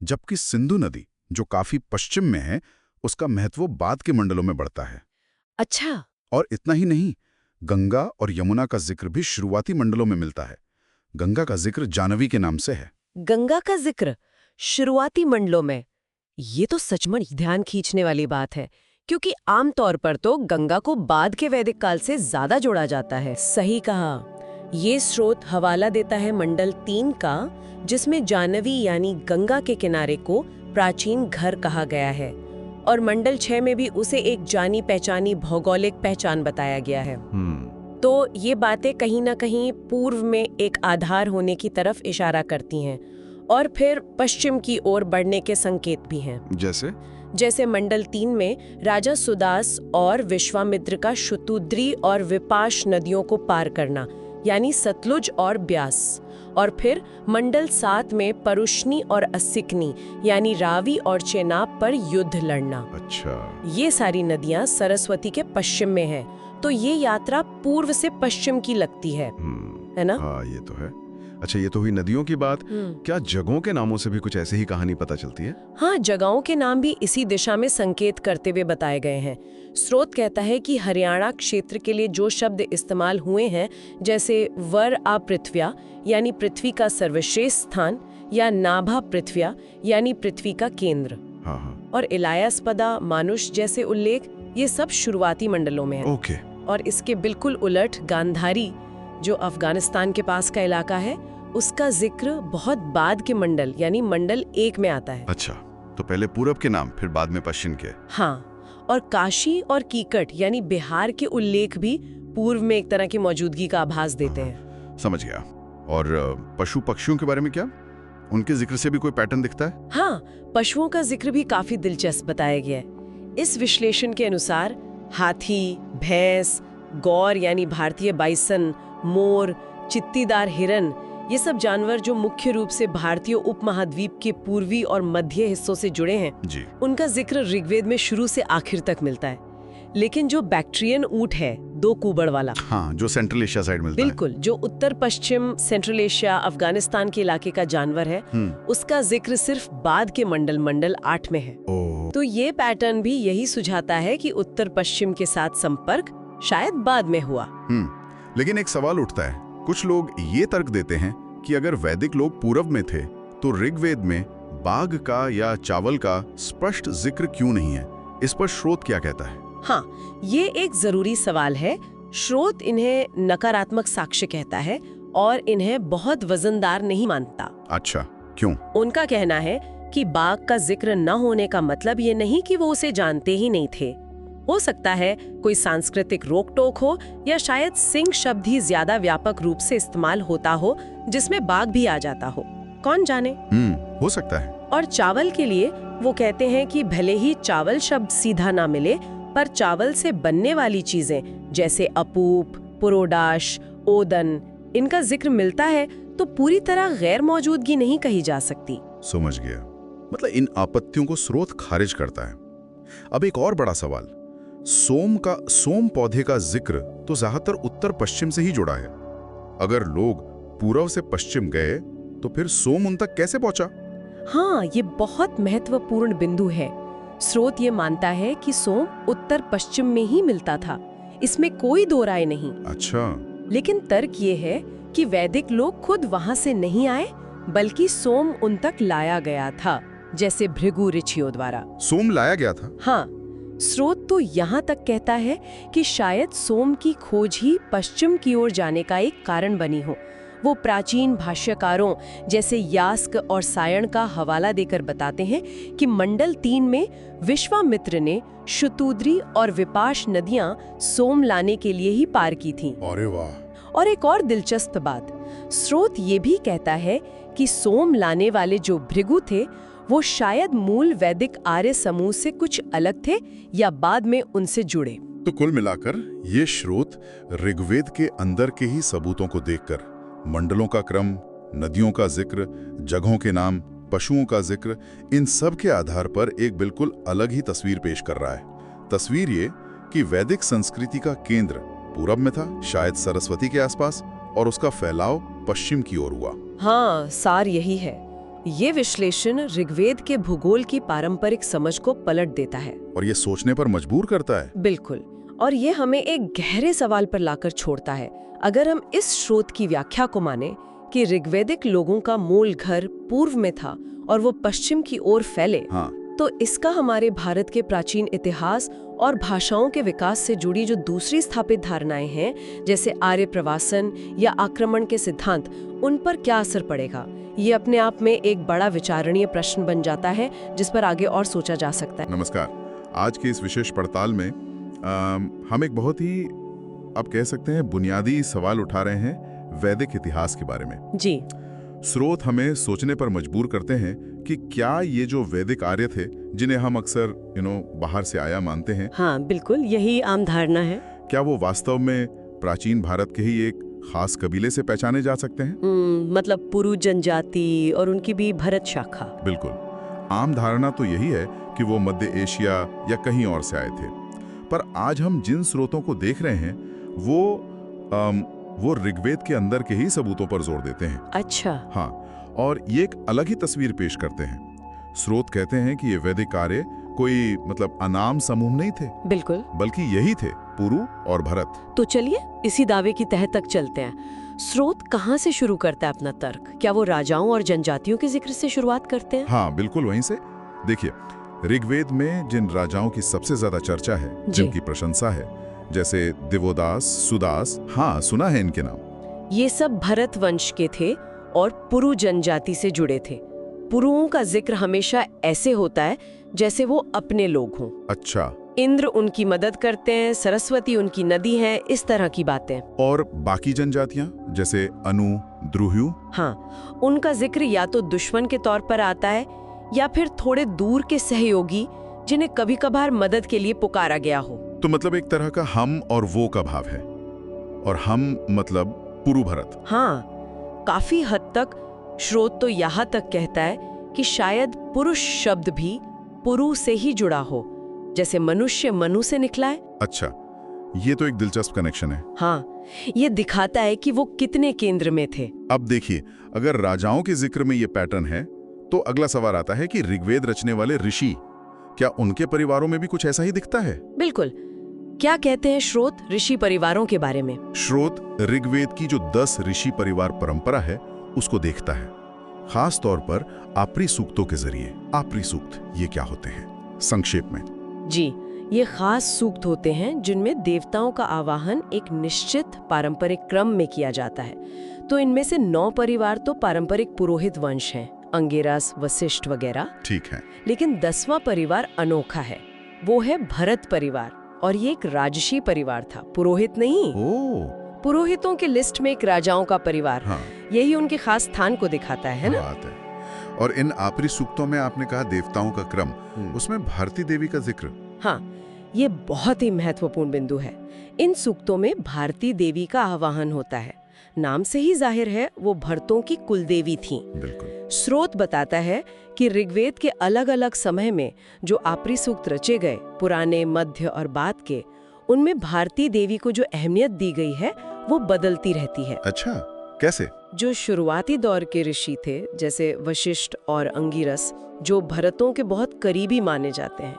जबकि सिंधु नदी जो काफी पश्चिम में है, उसका महत्व बाद के मंडलों में बढ़ता है। अच्छा। और इतना ही नहीं, गंगा और यमुना का जिक्र भी शुरुआती मंडलों में मिलता है। गंगा का जिक्र जानवी के नाम से है। गंगा का जिक्र शुरुआती मंडलों में, ये तो सचमुच ध्यान खींचने वाली बात है, क्योंकि आमतौर पर तो गंगा को बाद के वैदिक काल से ज्यादा जोड़ा जाता है। सही कहा। ये स्रोत हवाला देता है मंडल 3 का, जिसमें जानवी यानी गंगा के किनारे को प्राचीन घर कहा गया है, और मंडल 6 में भी उसे एक जानी पहचानी भौगोलिक पहचान बताया गया है। तो ये बातें कहीं ना कहीं पूर्व में एक आधार होने की तरफ इशारा करती हैं, और फिर पश्चिम की ओर बढ़ने के संकेत भी हैं। जैसे मंडल 3 में राजा सुदास और विश्वामित्र का शुतुद्री और विपाश नदियों को पार करना, यानी सतलुज और ब्यास, और फिर मंडल 7 में परुष्णी और असिकनी यानी रावी और चेनाब पर युद्ध लड़ना। अच्छा, ये सारी नदियां सरस्वती के पश्चिम में हैं, तो ये यात्रा पूर्व से पश्चिम की लगती है ना? हाँ, ये तो है। अच्छा, ये तो हुई नदियों की बात। क्या जगहों के नामों से भी कुछ ऐसी ही कहानी पता चलती है? हाँ, जगहों के नाम भी इसी दिशा में संकेत करते हुए बताए गए हैं। स्रोत कहता है कि हरियाणा क्षेत्र के लिए जो शब्द इस्तेमाल हुए हैं, जैसे वर आ पृथ्व्या यानी पृथ्वी का सर्वश्रेष्ठ स्थान, या नाभा पृथ्व्या यानी पृथ्वी का केंद्र, और इलायास्पदा, मानुष जैसे उल्लेख, ये सब शुरुआती मंडलों में है। ओके। और इसके बिल्कुल उलट गांधारी, जो अफगानिस्तान के पास का इलाका है, उसका जिक्र बहुत बाद के मंडल यानी मंडल 1 में आता है। अच्छा, तो पहले पूरब के नाम, फिर बाद में पश्चिम के। हाँ, और काशी और कीकट यानी बिहार के उल्लेख भी पूर्व में एक तरह की मौजूदगी का आभास देते हैं। समझ गया। और पशु पक्षियों के बारे में क्या? उनके जिक्र से भी कोई पैटर्न दिखता है? हाँ, पशुओं का जिक्र भी काफी दिलचस्प बताया गया है। इस विश्लेषण के अनुसार हाथी, भैंस, गौर यानी भारतीय बाइसन, मोर, चित्तीदार हिरन, ये सब जानवर जो मुख्य रूप से भारतीय उपमहाद्वीप के पूर्वी और मध्य हिस्सों से जुड़े हैं, जी। उनका जिक्र ऋग्वेद में शुरू से आखिर तक मिलता है। लेकिन जो बैक्ट्रियन ऊंट है, 2 कुबड़ वाला, हाँ, जो सेंट्रल एशिया साइड मिलता बिल्कुल, जो उत्तर पश्चिम सेंट्रल एशिया अफगानिस्तान के इलाके का जानवर है, उसका जिक्र सिर्फ बाद के मंडल 8 में है। ओह, तो ये पैटर्न भी यही सुझाता है कि उत्तर पश्चिम के साथ संपर्क शायद बाद में हुआ। लेकिन एक सवाल उठता है, कुछ लोग ये तर्क देते हैं कि अगर वैदिक लोग पूर्व में थे तो ऋग्वेद में बाघ का या चावल का स्पष्ट जिक्र क्यों नहीं है? इस पर स्रोत क्या कहता है? हाँ, ये एक जरूरी सवाल है। स्रोत इन्हें नकारात्मक साक्ष्य कहता है और इन्हें बहुत वजनदार नहीं मानता। अच्छा, क्यों? उनका कहना है कि बाघ का जिक्र न होने का मतलब ये नहीं कि वो उसे जानते ही नहीं थे। हो सकता है कोई सांस्कृतिक रोक टोक हो या शायद सिंह शब्द ही ज्यादा व्यापक रूप से इस्तेमाल होता हो जिसमें बाघ भी आ जाता हो, कौन जाने। हो सकता है। और चावल के लिए वो कहते हैं कि भले ही चावल शब्द सीधा ना मिले, पर चावल से बनने वाली चीजें जैसे अपूप, पुरोडाश, ओदन, इनका जिक्र मिलता है तो पूरी तरह गैर मौजूदगी नहीं कही जा सकती। समझ गया। मतलब इन आपत्तियों को स्रोत खारिज करता है। अब एक और बड़ा सवाल, सोम पौधे का जिक्र तो ज्यादातर उत्तर पश्चिम से ही जुड़ा है। अगर लोग पूर्व से पश्चिम गए तो फिर सोम उन तक कैसे पहुंचा? हाँ, ये बहुत महत्वपूर्ण बिंदु है। स्रोत ये मानता है कि सोम उत्तर पश्चिम में ही मिलता था, इसमें कोई दो राय नहीं। अच्छा। लेकिन तर्क ये है कि वैदिक लोग खुद वहां से नहीं आए, बल्कि सोम उन तक लाया गया था, जैसे भृगु ऋषियों द्वारा। सोम लाया गया था? हाँ, स्रोत तो यहाँ तक कहता है कि शायद सोम की खोज ही पश्चिम की ओर जाने का एक कारण बनी हो। वो प्राचीन भाष्यकारों जैसे यास्क और सायण का हवाला देकर बताते हैं कि मंडल 3 में विश्वामित्र ने शतुद्री और विपाश नदियां सोम लाने के लिए ही पार की थीं। अरे वाह! और एक और दिलचस्प बात, स्रोत ये भी कहता है कि सोम लाने वाले जो भृगु थे वो शायद मूल वैदिक आर्य समूह से कुछ अलग थे या बाद में उनसे जुड़े। तो कुल मिलाकर ये स्रोत ऋग्वेद के अंदर के ही सबूतों को देखकर मंडलों का क्रम, नदियों का जिक्र, जगहों के नाम, पशुओं का जिक्र, इन सब के आधार पर एक बिल्कुल अलग ही तस्वीर पेश कर रहा है। तस्वीर ये कि वैदिक संस्कृति का केंद्र पूरब में था, शायद सरस्वती के आसपास, और उसका फैलाव पश्चिम की ओर हुआ। हाँ, सार यही है। ये विश्लेषण ऋग्वेद के भूगोल की पारंपरिक समझ को पलट देता है और ये सोचने पर मजबूर करता है। बिल्कुल, और ये हमें एक गहरे सवाल पर लाकर छोड़ता है। अगर हम इस स्रोत की व्याख्या को माने कि ऋग्वैदिक लोगों का मूल घर पूर्व में था और वो पश्चिम की ओर फैले, तो इसका हमारे भारत के प्राचीन इतिहास और भाषाओं के विकास से जुड़ी जो दूसरी स्थापित धारणाएं हैं, जैसे आर्य प्रवासन या आक्रमण के सिद्धांत, उन पर क्या असर पड़ेगा? ये अपने आप में एक बड़ा विचारणीय प्रश्न बन जाता है जिस पर आगे और सोचा जा सकता है। नमस्कार। आज के इस विशेष पड़ताल में हम एक बहुत ही, आप कह सकते हैं, बुनियादी सवाल उठा रहे हैं वैदिक इतिहास के बारे में। जी। स्रोत हमें सोचने पर मजबूर करते हैं कि क्या ये जो वैदिक आर्य थे, जिन्हें हम अक्सर बाहर से आया मानते हैं, हाँ बिल्कुल, यही आम धारणा है, क्या वो वास्तव में प्राचीन भारत के ही एक खास कबीले से पहचाने जा सकते हैं? मतलब पुरु जनजाति और उनकी भी भरत शाखा। बिल्कुल। आम धारणा तो यही है कि वो मध्य एशिया या कहीं और से आए थे, पर आज हम जिन स्रोतों को देख रहे हैं वो ऋग्वेद के अंदर के ही सबूतों पर जोर देते हैं। अच्छा। हाँ, और ये एक अलग ही तस्वीर पेश करते हैं। स्रोत कहते हैं कि ये वैदिक आर्य कोई अनाम समूह नहीं थे, बिल्कुल, बल्कि यही थे, पुरु और भरत। तो चलिए इसी दावे की तह तक चलते हैं। स्रोत कहाँ से शुरू करता है अपना तर्क? क्या वो राजाओं और जनजातियों के जिक्र से शुरुआत करते हैं? हाँ बिल्कुल, वहीं से। देखिए, ऋग्वेद में जिन राजाओं की सबसे ज्यादा चर्चा है, जिनकी प्रशंसा है, जैसे दिवोदास, सुदास, हाँ सुना है इनके नाम, ये सब भरत वंश के थे और पुरु जनजाति से जुड़े थे। पुरुओं का जिक्र हमेशा ऐसे होता है जैसे वो अपने लोग हों। अच्छा। इंद्र उनकी मदद करते हैं, सरस्वती उनकी नदी है, इस तरह की बातें। और बाकी जनजातियां जैसे अनु, द्रुह्यु? हाँ, उनका जिक्र या तो दुश्मन के तौर पर आता है या फिर थोड़े दूर के सहयोगी, जिन्हें कभी कभार मदद के लिए पुकारा गया हो। तो मतलब एक तरह का हम और वो का भाव है, और हम मतलब पुरु भरत। हाँ, काफी हद तक स्रोत तो यहाँ तक कहता है कि शायद पुरुष शब्द भी पुरु से ही जुड़ा हो, जैसे मनुष्य मनु से निकला है। अच्छा, ये तो एक दिलचस्प कनेक्शन है। हाँ, ये दिखाता है कि वो कितने केंद्र में थे। अब देखिए, अगर राजाओं के जिक्र में ये पैटर्न है, तो अगला सवाल आता है कि ऋग्वेद रचने वाले ऋषि, क्या उनके परिवारों में भी कुछ ऐसा ही दिखता है? बिल्कुल। क्या कहते हैं स्रोत ऋषि परिवारों के बारे में? स्रोत ऋग्वेद की जो 10 ऋषि परिवार परंपरा है उसको देखता है, खास तौर पर आपरी सूक्तों के जरिए। आपरी सूक्त ये क्या होते हैं संक्षेप में? जी, ये खास सूक्त होते हैं जिनमें देवताओं का आवाहन एक निश्चित पारंपरिक क्रम में किया जाता है। तो इनमें से 9 परिवार तो पारंपरिक पुरोहित वंश हैं, अंगिरस, वशिष्ठ वगैरह। ठीक है। लेकिन 10वां परिवार अनोखा है, वो है भरत परिवार, और ये एक राजसी परिवार था, पुरोहित नहीं। पुरोहितों के लिस्ट में एक राजाओं का परिवार। हाँ। यही उनके खास स्थान को दिखाता है ना? बात है। और इन आपरी सूक्तों में आपने कहा देवताओं का क्रम, उसमें भारती देवी का जिक्र। हाँ, ये बहुत ही महत्वपूर्ण बिंदु है। इन सूक्तों में भारती देवी का आवाहन होता है। नाम से ही जाहिर है वो भरतों की कुलदेवी थीं। बिल्कुल। स्रोत बताता है कि ऋग्वेद के अलग अलग समय में जो आपरी सूक्त रचे गए, पुराने, मध्य और बाद के, उनमें भारती देवी को जो अहमियत दी गई है वो बदलती रहती है। अच्छा, कैसे? जो शुरुआती दौर के ऋषि थे, जैसे वशिष्ठ और अंगिरस, जो भरतों के बहुत करीबी माने जाते हैं,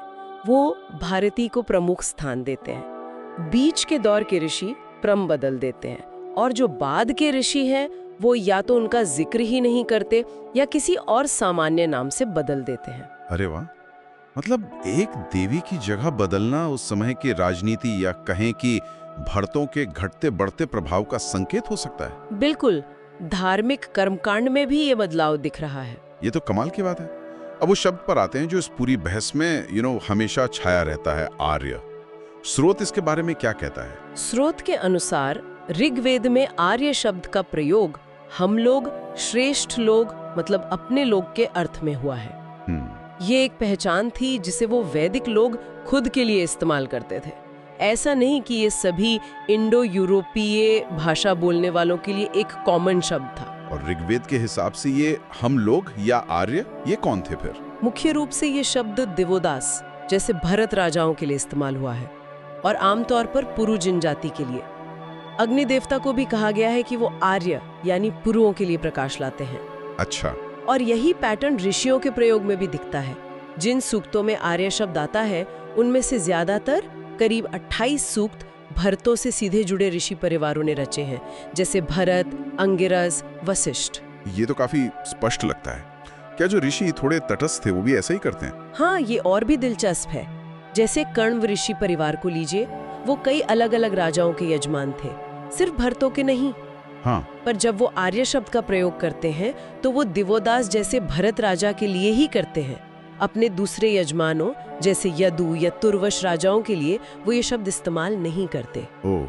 वो भारती को प्रमुख स्थान देते हैं। बीच के दौर के ऋषि क्रम बदल देते हैं, और जो बाद के ऋषि हैं वो या तो उनका जिक्र ही नहीं करते या किसी और सामान्य नाम से बदल देते हैं। अरे वाह, मतलब एक देवी की जगह बदलना उस समय की राजनीति या कहें कि भरतों के घटते बढ़ते प्रभाव का संकेत हो सकता है। बिल्कुल, धार्मिक कर्मकांड में भी ये बदलाव दिख रहा है। ये तो कमाल की बात है। अब उस शब्द पर आते हैं जो इस पूरी बहस में हमेशा छाया रहता है, आर्य। स्रोत इसके बारे में क्या कहता है? स्रोत के अनुसार ऋग्वेद में आर्य शब्द का प्रयोग हम लोग, श्रेष्ठ लोग, मतलब अपने लोग के अर्थ में हुआ है। ये एक पहचान थी जिसे वो वैदिक लोग खुद के लिए इस्तेमाल करते थे। ऐसा नहीं कि ये सभी इंडो यूरोपीय भाषा बोलने वालों के लिए एक कॉमन शब्द था। और ऋग्वेद के हिसाब से ये हम लोग या आर्य, ये कौन थे फिर? मुख्य रूप से ये शब्द दिवोदास जैसे भरत राजाओं के लिए इस्तेमाल हुआ है, और आमतौर पर पुरु जनजाति के लिए। अग्नि देवता को भी कहा गया है कि वो आर्य यानी पुरुओं के लिए प्रकाश लाते हैं। अच्छा। और यही पैटर्न ऋषियों के प्रयोग में भी दिखता है। जिन सूक्तों में आर्य शब्द आता है उनमें से ज्यादातर, करीब 28 सूक्त, भरतों से सीधे जुड़े ऋषि परिवारों ने रचे हैं, जैसे भरत, अंगिरस, वशिष्ठ। ये तो काफी स्पष्ट लगता है। क्या जो ऋषि थोड़े तटस्थ थे वो भी ऐसा ही करते हैं? हाँ, ये और भी दिलचस्प है। जैसे कण्व ऋषि परिवार को लीजिए, वो कई अलग अलग राजाओं के यजमान थे, सिर्फ भरतों के नहीं। हाँ। पर जब वो आर्य शब्द का प्रयोग करते हैं तो वो दिवोदास जैसे भरत राजा के लिए ही करते हैं। अपने दूसरे यजमानों जैसे यदु या तुर्वश राजाओं के लिए वो ये शब्द इस्तेमाल नहीं करते। ओह,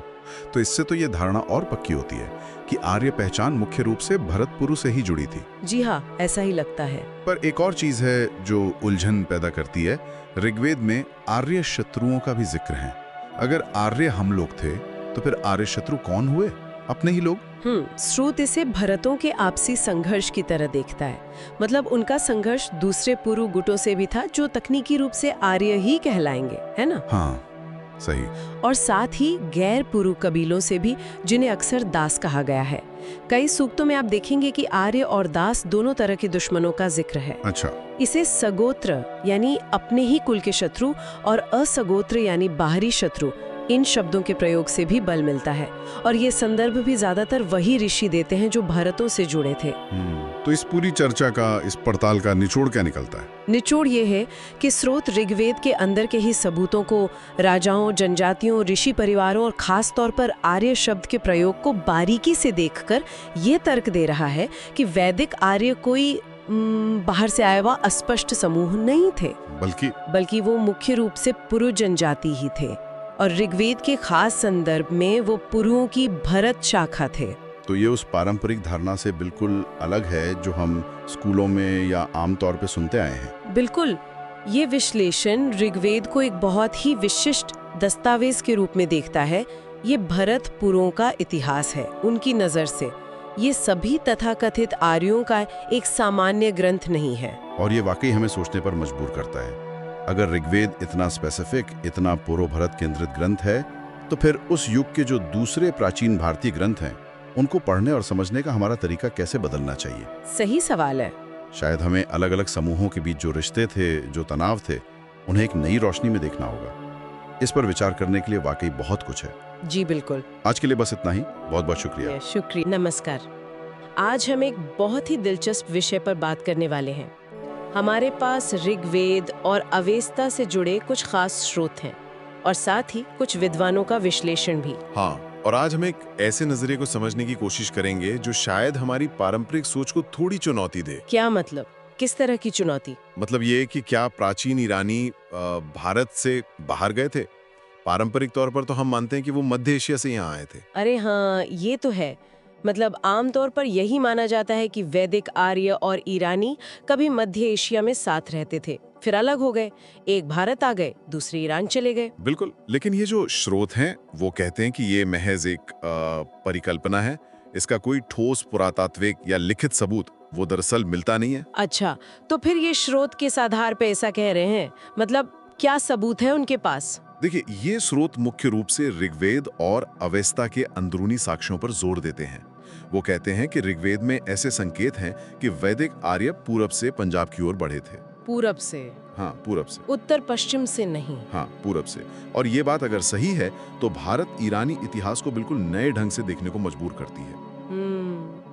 तो इससे तो ये धारणा और पक्की होती है कि आर्य पहचान मुख्य रूप से भरतपुरु से ही जुड़ी थी। जी हाँ, ऐसा ही लगता है। पर एक और चीज है जो उलझन पैदा करती है। ऋग्वेद में आर्य शत्रुओं का भी जिक्र है। अगर आर्य हम लोग थे तो फिर आर्य शत्रु कौन हुए? अपने ही लोग। स्रोत इसे भरतों के आपसी संघर्ष की तरह देखता है। मतलब उनका संघर्ष दूसरे पुरु गुटों से भी था, जो तकनीकी रूप से आर्य ही कहलाएंगे, है ना? हाँ, सही। और साथ ही गैर पुरु कबीलों से भी, जिन्हें अक्सर दास कहा गया है। कई सूक्तों में आप देखेंगे कि आर्य और दास दोनों तरह के दुश्मनों का जिक्र है। अच्छा। इसे सगोत्र यानी अपने ही कुल के शत्रु और असगोत्र यानी बाहरी शत्रु, इन शब्दों के प्रयोग से भी बल मिलता है। और ये संदर्भ भी ज्यादातर वही ऋषि देते हैं जो भारतों से जुड़े थे। तो इस पूरी चर्चा का, इस पड़ताल का निचोड़ क्या निकलता है? निचोड़ ये है कि स्रोत ऋग्वेद के अंदर के ही सबूतों को, राजाओं, जनजातियों, ऋषि परिवारों और खास तौर पर आर्य शब्द के प्रयोग को बारीकी से देखकर ये तर्क दे रहा है कि वैदिक आर्य कोई बाहर से आया हुआ अस्पष्ट समूह नहीं थे, बल्कि वो मुख्य रूप से पुरु जनजाति ही थे। और ऋग्वेद के खास संदर्भ में वो पुरुओं की भरत शाखा थे। तो ये उस पारंपरिक धारणा से बिल्कुल अलग है जो हम स्कूलों में या आमतौर पे सुनते आए हैं। बिल्कुल। ये विश्लेषण ऋग्वेद को एक बहुत ही विशिष्ट दस्तावेज के रूप में देखता है। ये भरत पुरों का इतिहास है। उनकी नज़र से ये सभी तथाकथित आर्यों का एक सामान्य ग्रंथ नहीं है। और ये वाकई हमें सोचने पर मजबूर करता है। अगर ऋग्वेद इतना स्पेसिफिक, इतना पूर्व भारत केंद्रित ग्रंथ है, तो फिर उस युग के जो दूसरे प्राचीन भारतीय ग्रंथ हैं, उनको पढ़ने और समझने का हमारा तरीका कैसे बदलना चाहिए? सही सवाल है। शायद हमें अलग अलग समूहों के बीच जो रिश्ते थे, जो तनाव थे, उन्हें एक नई रोशनी में देखना होगा। इस पर विचार करने के लिए वाकई बहुत कुछ है। जी बिल्कुल। आज के लिए बस इतना ही। बहुत बहुत शुक्रिया। शुक्रिया। नमस्कार। आज हम एक बहुत ही दिलचस्प विषय पर बात करने वाले हैं। हमारे पास ऋग्वेद और अवेस्ता से जुड़े कुछ खास स्रोत हैं और साथ ही कुछ विद्वानों का विश्लेषण भी। हाँ, और आज हम एक ऐसे नजरिए को समझने की कोशिश करेंगे जो शायद हमारी पारंपरिक सोच को थोड़ी चुनौती दे। क्या मतलब? किस तरह की चुनौती? मतलब ये कि क्या प्राचीन ईरानी भारत से बाहर गए थे? पारंपरिक तौर पर तो हम मानते हैं कि वो मध्य एशिया से यहाँ आए थे। अरे हाँ, ये तो है। मतलब आमतौर पर यही माना जाता है कि वैदिक आर्य और ईरानी कभी मध्य एशिया में साथ रहते थे, फिर अलग हो गए, एक भारत आ गए, दूसरे ईरान चले गए। बिल्कुल, लेकिन ये जो स्रोत हैं वो कहते हैं कि ये महज एक परिकल्पना है। इसका कोई ठोस पुरातात्विक या लिखित सबूत वो दरअसल मिलता नहीं है। अच्छा, तो फिर ये स्रोत किस आधार पे ऐसा कह रहे हैं? मतलब क्या सबूत है उनके पास? देखिए, ये स्रोत मुख्य रूप से ऋग्वेद और अवेस्ता के अंदरूनी साक्ष्यों पर जोर देते हैं। वो कहते हैं कि ऋग्वेद में ऐसे संकेत हैं कि वैदिक आर्य पूरब से पंजाब की ओर बढ़े थे। पूरब से? हाँ, पूरब से। उत्तर पश्चिम से नहीं? हाँ, पूरब से। और ये बात अगर सही है तो भारत ईरानी इतिहास को बिल्कुल नए ढंग से देखने को मजबूर करती है।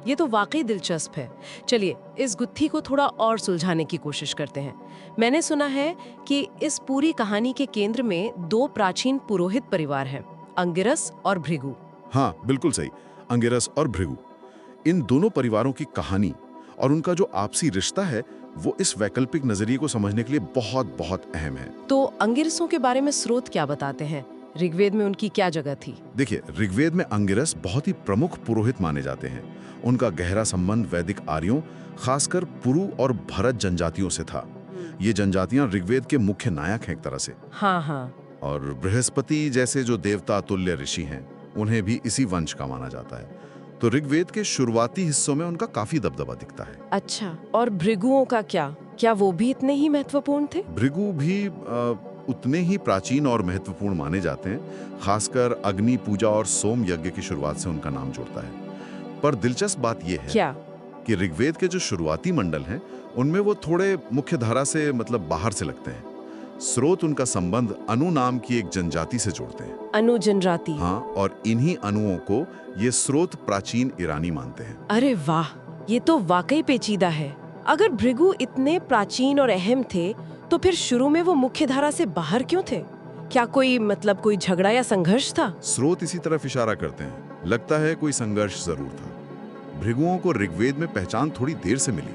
ये तो वाकई दिलचस्प है। चलिए इस गुत्थी को थोड़ा और सुलझाने की कोशिश करते हैं। मैंने सुना है कि इस पूरी कहानी के केंद्र में दो प्राचीन पुरोहित परिवार हैं, अंगिरस और भृगु। हाँ, बिल्कुल सही, अंगिरस और भृगु। इन दोनों परिवारों की कहानी और उनका जो आपसी रिश्ता है वो इस वैकल्पिक नजरिए को समझने के लिए बहुत बहुत अहम है। तो अंगिरसों के बारे में स्रोत क्या बताते हैं? ऋग्वेद में उनकी क्या जगह थी? देखिए, ऋग्वेद में अंगिरस बहुत ही प्रमुख पुरोहित माने जाते हैं। उनका गहरा संबंध वैदिक आर्यों, खासकर पुरु और भरत जनजातियों से था। ये जनजातियां ऋग्वेद के मुख्य नायक हैं एक तरह से। हाँ हाँ। और बृहस्पति जैसे जो देवता तुल्य ऋषि हैं, उन्हें भी इसी वंश का माना जाता है। तो ऋग्वेद के शुरुआती हिस्सों में उनका काफी दबदबा दिखता है। अच्छा, और भृगुओं का क्या वो भी इतने ही महत्वपूर्ण थे? भृगु भी उतने ही प्राचीन और महत्वपूर्ण माने जाते हैं। खासकर अग्नि पूजा और सोम यज्ञ की शुरुआत से उनका नाम जुड़ता है। पर दिलचस्प बात यह है क्या? कि ऋग्वेद के जो शुरुआती मंडल हैं, उनमें वो थोड़े मुख्य धारा से मतलब बाहर से लगते हैं। स्रोत उनका संबंध अनु नाम की एक जनजाति से जोड़ते हैं। अनु जनजाति? हाँ, और इन्हीं अनुओं को ये स्रोत प्राचीन ईरानी मानते हैं। अरे वाह, ये तो वाकई पेचीदा है। अगर भृगु इतने प्राचीन और अहम थे, तो फिर शुरू में वो मुख्य धारा से बाहर क्यों थे? क्या कोई झगड़ा या संघर्ष था? स्रोत इसी तरफ इशारा करते हैं। लगता है कोई संघर्ष जरूर था। भृगुओं को ऋग्वेद में पहचान थोड़ी देर से मिली,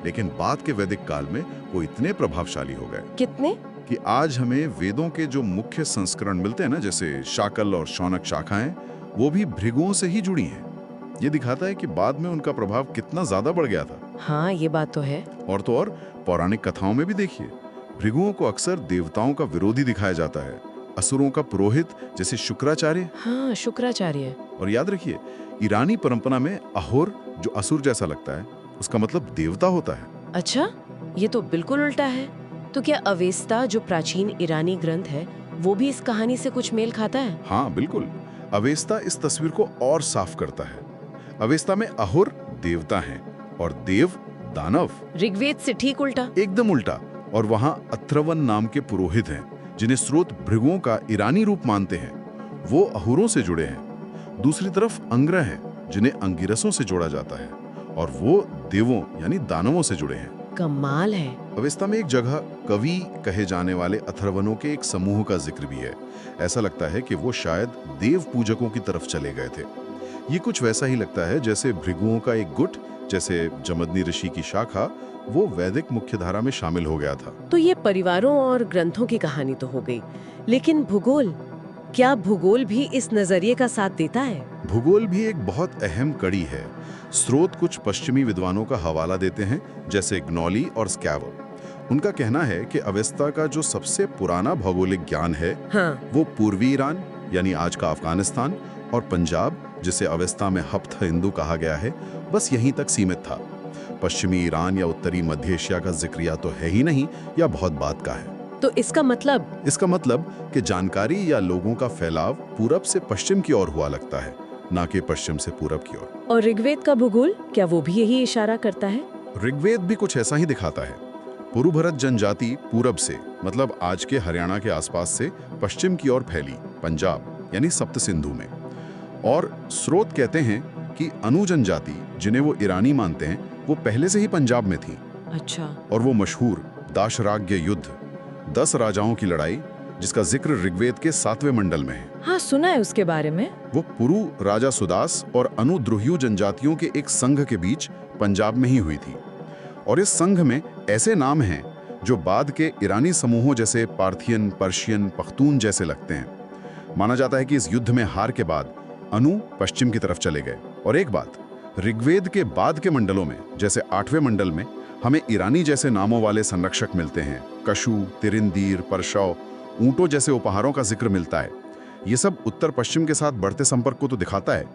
लेकिन बाद के वैदिक काल में वो इतने प्रभावशाली हो गए। कितने? कि आज हमें वेदों के जो मुख्य संस्करण मिलते हैं ना, जैसे शाकल और शौनक शाखाएं, वो भी भृगुओं से ही जुड़ी हैं। ये दिखाता है कि बाद में उनका प्रभाव कितना ज्यादा बढ़ गया था। हाँ, ये बात तो है। और तो और पौराणिक कथाओं में भी देखिए, भृगुओं को अक्सर देवताओं का विरोधी दिखाया जाता है। असुरों का पुरोहित जैसे शुक्राचार्य। हाँ, शुक्राचार्य। और याद रखिए, ईरानी परंपरा में अहोर जो असुर जैसा लगता है, उसका मतलब देवता होता है। अच्छा, ये तो बिल्कुल उल्टा है। तो क्या अवेस्ता जो प्राचीन ईरानी ग्रंथ है, वो भी इस कहानी से कुछ मेल खाता है? हाँ बिल्कुल, अवेस्ता इस तस्वीर को और साफ करता है। अवेस्ता में अहुर देवता हैं और देव दानव। ऋग्वेद से ठीक उल्टा। एकदम उल्टा। और वहाँ अथर्वन नाम के पुरोहित हैं, जिन्हें स्रोत भृगुओं का ईरानी रूप मानते हैं। वो अहुरों से जुड़े हैं। दूसरी तरफ अंग्र हैं, जिन्हें अंगिरसों से जोड़ा जाता है, और वो देवों यानी दानवों से जुड़े हैं। कमाल है। अवेस्ता में एक जगह कवि कहे जाने वाले अथर्वनों के एक समूह का जिक्र भी है। ऐसा लगता है कि वो शायद देव पूजकों की तरफ चले गए थे। ये कुछ वैसा ही लगता है जैसे भृगुओं का एक गुट, जैसे जमदग्नि ऋषि की शाखा, वो वैदिक मुख्यधारा में शामिल हो गया था। तो ये परिवारों और ग्रंथों की कहानी तो हो गई, लेकिन भूगोल, क्या भूगोल भी इस नजरिए का साथ देता है? भूगोल भी एक बहुत अहम कड़ी है। स्रोत कुछ पश्चिमी विद्वानों का हवाला देते हैं, जैसे ग्नौली और स्कैवर, उनका कहना है कि अवेस्ता का जो सबसे पुराना भौगोलिक ज्ञान है हाँ, वो पूर्वी ईरान यानी आज का अफगानिस्तान और पंजाब, जिसे अवेस्ता में हप्त हिंदू कहा गया है, बस यहीं तक सीमित था। पश्चिमी ईरान या उत्तरी मध्य एशिया का जिक्र या तो है ही नहीं या बहुत बाद का है। तो इसका मतलब कि जानकारी या लोगों का फैलाव पूरब से पश्चिम की ओर हुआ लगता है, ना कि पश्चिम से पूरब की ओर। और ऋग्वेद का भूगोल, क्या वो भी यही इशारा करता है? ऋग्वेद भी कुछ ऐसा ही दिखाता है। पुरुभरत जनजाति पूरब से, मतलब आज के हरियाणा के आसपास से पश्चिम की ओर फैली, पंजाब यानी सप्त सिंधु में। और स्रोत कहते हैं कि अनु जनजाति, जिन्हें वो ईरानी मानते हैं, वो पहले से ही पंजाब में थी। अच्छा। और वो मशहूर दाशराग्य युद्ध, 10 राजाओं की लड़ाई, जिसका जिक्र ऋग्वेद के 7वें मंडल में है। हाँ, सुना है उसके बारे में। वो पुरु राजा सुदास और अनुद्रुह्यु जनजातियों के एक संघ के बीच पंजाब में ही हुई थी। और इस संघ में ऐसे नाम हैं जो बाद के ईरानी समूहों जैसे पार्थियन, पर्शियन, पख्तून जैसे लगते हैं। माना जाता है कि इस युद्ध में हार के बाद अनु पश्चिम की तरफ चले गए। और एक बात, ऋग्वेद के बाद के मंडलों में, जैसे 8वें मंडल में, हमें ईरानी जैसे नामों वाले संरक्षक मिलते हैं। कशु, तिरिंदीर, परशव, ऊंटों जैसे उपहारों का जिक्र मिलता है। ये सब उत्तर पश्चिम के साथ बढ़ते संपर्क को तो दिखाता है,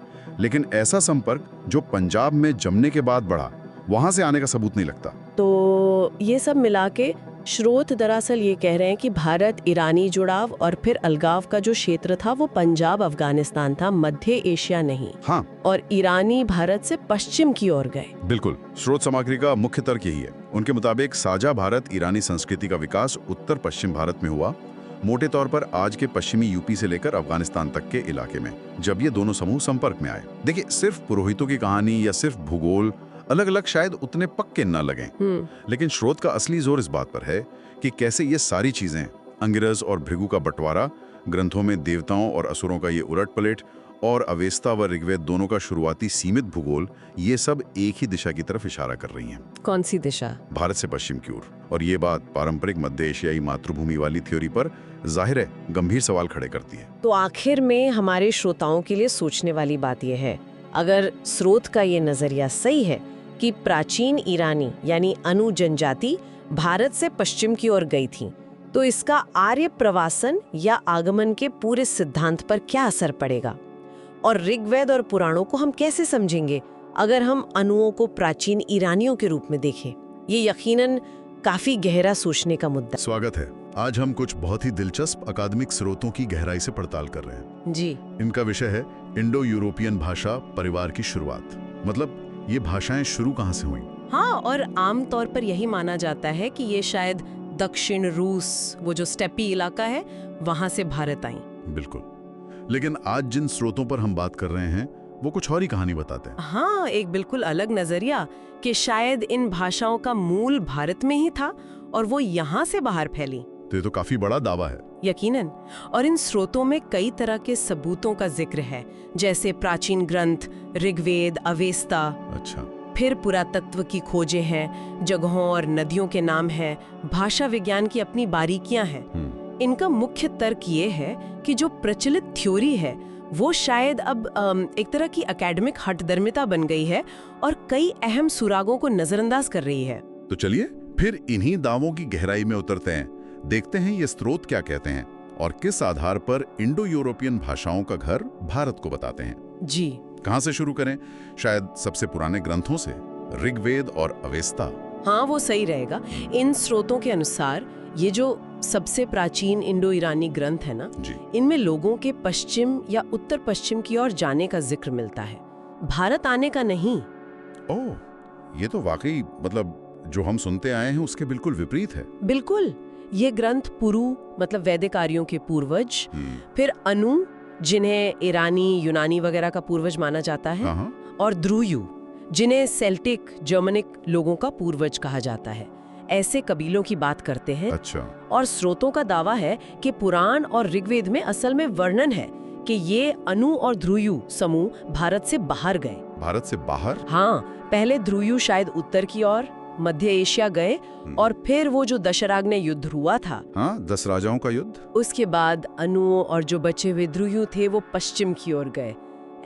लेकिन ऐसा संपर्क जो पंजाब में जमने के बाद बढ़ा, वहां से आने का सबूत नहीं लगता। तो ये सब मिला के स्रोत दरअसल ये कह रहे हैं कि भारत ईरानी जुड़ाव और फिर अलगाव का जो क्षेत्र था वो पंजाब अफगानिस्तान था, मध्य एशिया नहीं। हाँ, और ईरानी भारत से पश्चिम की ओर गए। बिल्कुल। स्रोत सामग्री का मुख्य तर्क यही है। उनके मुताबिक साझा भारत ईरानी संस्कृति का विकास उत्तर पश्चिम भारत में हुआ, मोटे तौर पर आज के पश्चिमी यूपी से लेकर अफगानिस्तान तक के इलाके में, जब ये दोनों समूह संपर्क में आए। देखिए, सिर्फ पुरोहितों की कहानी या सिर्फ भूगोल अलग अलग शायद उतने पक्के न लगें, लेकिन स्रोत का असली जोर इस बात पर है कि कैसे ये सारी चीजें, अंगिरस और भृगु का बंटवारा, ग्रंथों में देवताओं और असुरों का ये उलट पलट, और अवेस्ता व ऋग्वेद दोनों का शुरुआती सीमित भूगोल, ये सब एक ही दिशा की तरफ इशारा कर रही हैं। कौन सी दिशा? भारत से पश्चिम की ओर। और ये बात पारंपरिक मध्य एशियाई मातृभूमि वाली थ्योरी पर जाहिर है गंभीर सवाल खड़े करती है। तो आखिर में हमारे श्रोताओं के लिए सोचने वाली बात यह है, अगर स्रोत का ये नजरिया सही है कि प्राचीन ईरानी यानी अनु जनजाति भारत से पश्चिम की ओर गई थी, तो इसका आर्य प्रवासन या आगमन के पूरे सिद्धांत पर क्या असर पड़ेगा? और ऋग्वेद और पुराणों को हम कैसे समझेंगे अगर हम अनुओं को प्राचीन ईरानियों के रूप में देखें? ये यकीनन काफी गहरा सोचने का मुद्दा। स्वागत है। आज हम कुछ बहुत ही दिलचस्प अकादमिक स्रोतों की गहराई से पड़ताल कर रहे हैं। जी। इनका विषय है इंडो यूरोपियन भाषा परिवार की शुरुआत। मतलब ये भाषाएं शुरू कहाँ से हुई? हाँ, और आम तौर पर यही माना जाता है कि ये शायद दक्षिण रूस, वो जो स्टेपी इलाका है, वहां से भारत आई। बिल्कुल। लेकिन आज जिन स्रोतों पर हम बात कर रहे हैं वो कुछ और ही कहानी बताते हैं। हाँ, एक बिल्कुल अलग नजरिया कि शायद इन भाषाओं का मूल भारत में ही था और वो यहाँ से बाहर फैली। तो ये तो काफी बड़ा दावा है। यकीनन। और इन स्रोतों में कई तरह के सबूतों का जिक्र है, जैसे प्राचीन ग्रंथ, ऋग्वेद, अवेस्ता। अच्छा। फिर पुरातत्व की खोजें हैं, जगहों और नदियों के नाम हैं, भाषा विज्ञान की अपनी बारीकियां हैं। इनका मुख्य तर्क ये है कि जो प्रचलित थ्योरी है वो शायद अब एक तरह की एकेडमिक हठधर्मिता बन गई है और कई अहम सुरागों को नजरअंदाज कर रही है। तो चलिए फिर इन्हीं दावों की गहराई में उतरते हैं, देखते हैं ये स्रोत क्या कहते हैं और किस आधार पर इंडो यूरोपियन भाषाओं का घर भारत को बताते हैं। जी। कहां से शुरू करें? शायद सबसे पुराने ग्रंथों से, ऋग्वेद और अवेस्ता। हाँ, वो सही रहेगा। इन स्रोतों के अनुसार ये जो सबसे प्राचीन इंडो ईरानी ग्रंथ है ना, इनमें लोगों के पश्चिम या उत्तर पश्चिम की ओर जाने का जिक्र मिलता है, भारत आने का नहीं। ओह, ये तो वाकई मतलब जो हम सुनते आए हैं उसके बिल्कुल विपरीत है। बिल्कुल। ये ग्रंथ पुरु मतलब वैदिक आर्यों के पूर्वज, फिर अनु जिन्हें ईरानी, यूनानी वगैरह का पूर्वज माना जाता है, और द्रुयु जिन्हें सेल्टिक, जर्मनिक लोगों का पूर्वज कहा जाता है, ऐसे कबीलों की बात करते हैं। अच्छा। और स्रोतों का दावा है कि पुराण और ऋग्वेद में असल में वर्णन है कि ये अनु और ध्रुयु समूह भारत से बाहर गए। भारत से बाहर? हाँ, पहले ध्रुयु शायद उत्तर की ओर मध्य एशिया गए और फिर वो जो दशराग्ने युद्ध हुआ था, हाँ, 10 राजाओं का युद्ध, उसके बाद अनु और जो बचे हुए ध्रुयु थे वो पश्चिम की ओर गए।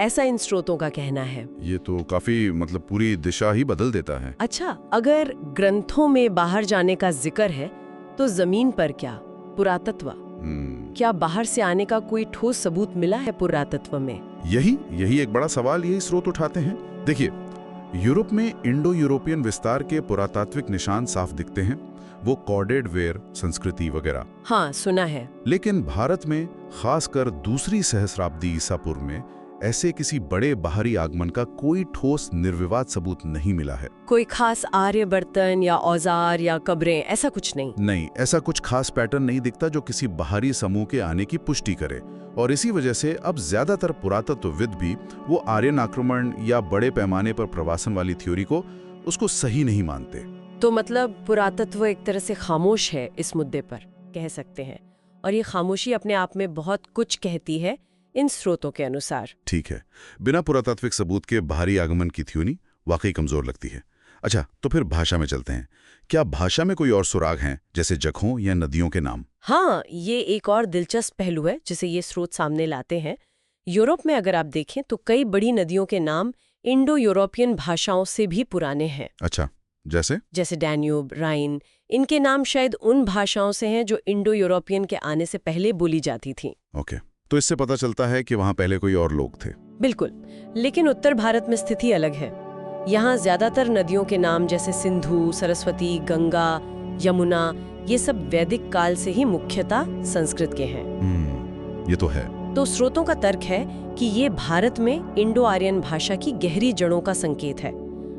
ऐसा इन स्रोतों का कहना है। ये तो काफी मतलब पूरी दिशा ही बदल देता है। अच्छा, अगर ग्रंथों में बाहर जाने का जिक्र है तो जमीन पर क्या? पुरातत्व, क्या बाहर से आने का कोई ठोस सबूत मिला है पुरातत्व में? यही एक बड़ा सवाल यही स्रोत उठाते हैं। देखिए, यूरोप में इंडो यूरोपियन विस्तार के पुरातात्विक निशान साफ दिखते हैं, वो कॉर्डेड वेयर संस्कृति वगैरह। हाँ, सुना है। लेकिन भारत में खासकर दूसरी सहस्राब्दी ईसा पूर्व में ऐसे किसी बड़े बाहरी आगमन का कोई ठोस निर्विवाद सबूत नहीं मिला है। कोई खास आर्य बर्तन या औजार या कब्रें, ऐसा कुछ नहीं? नहीं, ऐसा कुछ खास पैटर्न नहीं दिखता जो किसी बाहरी समूह के आने की पुष्टि करे। और इसी वजह से अब ज्यादातर पुरातत्वविद भी वो आर्यन आक्रमण या बड़े पैमाने पर प्रवासन वाली थ्योरी को उसको सही नहीं मानते। तो मतलब पुरातत्व एक तरह से खामोश है इस मुद्दे पर, कह सकते हैं। और ये खामोशी अपने आप में बहुत कुछ कहती है इन स्रोतों के अनुसार। ठीक है, बिना पुरातात्विक सबूत के बाहरी आगमन की थ्योरी वाकई कमजोर लगती है। अच्छा, तो फिर भाषा में चलते हैं। क्या भाषा में कोई और सुराग हैं, जैसे जगहों या नदियों के नाम? हाँ, ये एक और दिलचस्प पहलू है जिसे ये स्रोत सामने लाते हैं। यूरोप में अगर आप देखें तो कई बड़ी नदियों के नाम इंडो यूरोपियन भाषाओं से भी पुराने हैं। अच्छा, जैसे डैन्यूब, राइन, इनके नाम शायद उन भाषाओं से हैं जो इंडो यूरोपियन के आने से पहले बोली जाती थी। ओके, तो इससे पता चलता है कि वहां पहले कोई और लोग थे। बिल्कुल, लेकिन उत्तर भारत में स्थिति अलग है। यहाँ ज्यादातर नदियों के नाम जैसे सिंधु, सरस्वती, गंगा, यमुना, ये सब वैदिक काल से ही मुख्यतः संस्कृत के हैं। ये तो है। तो स्रोतों का तर्क है कि ये भारत में इंडो आर्यन भाषा की गहरी जड़ों का संकेत है।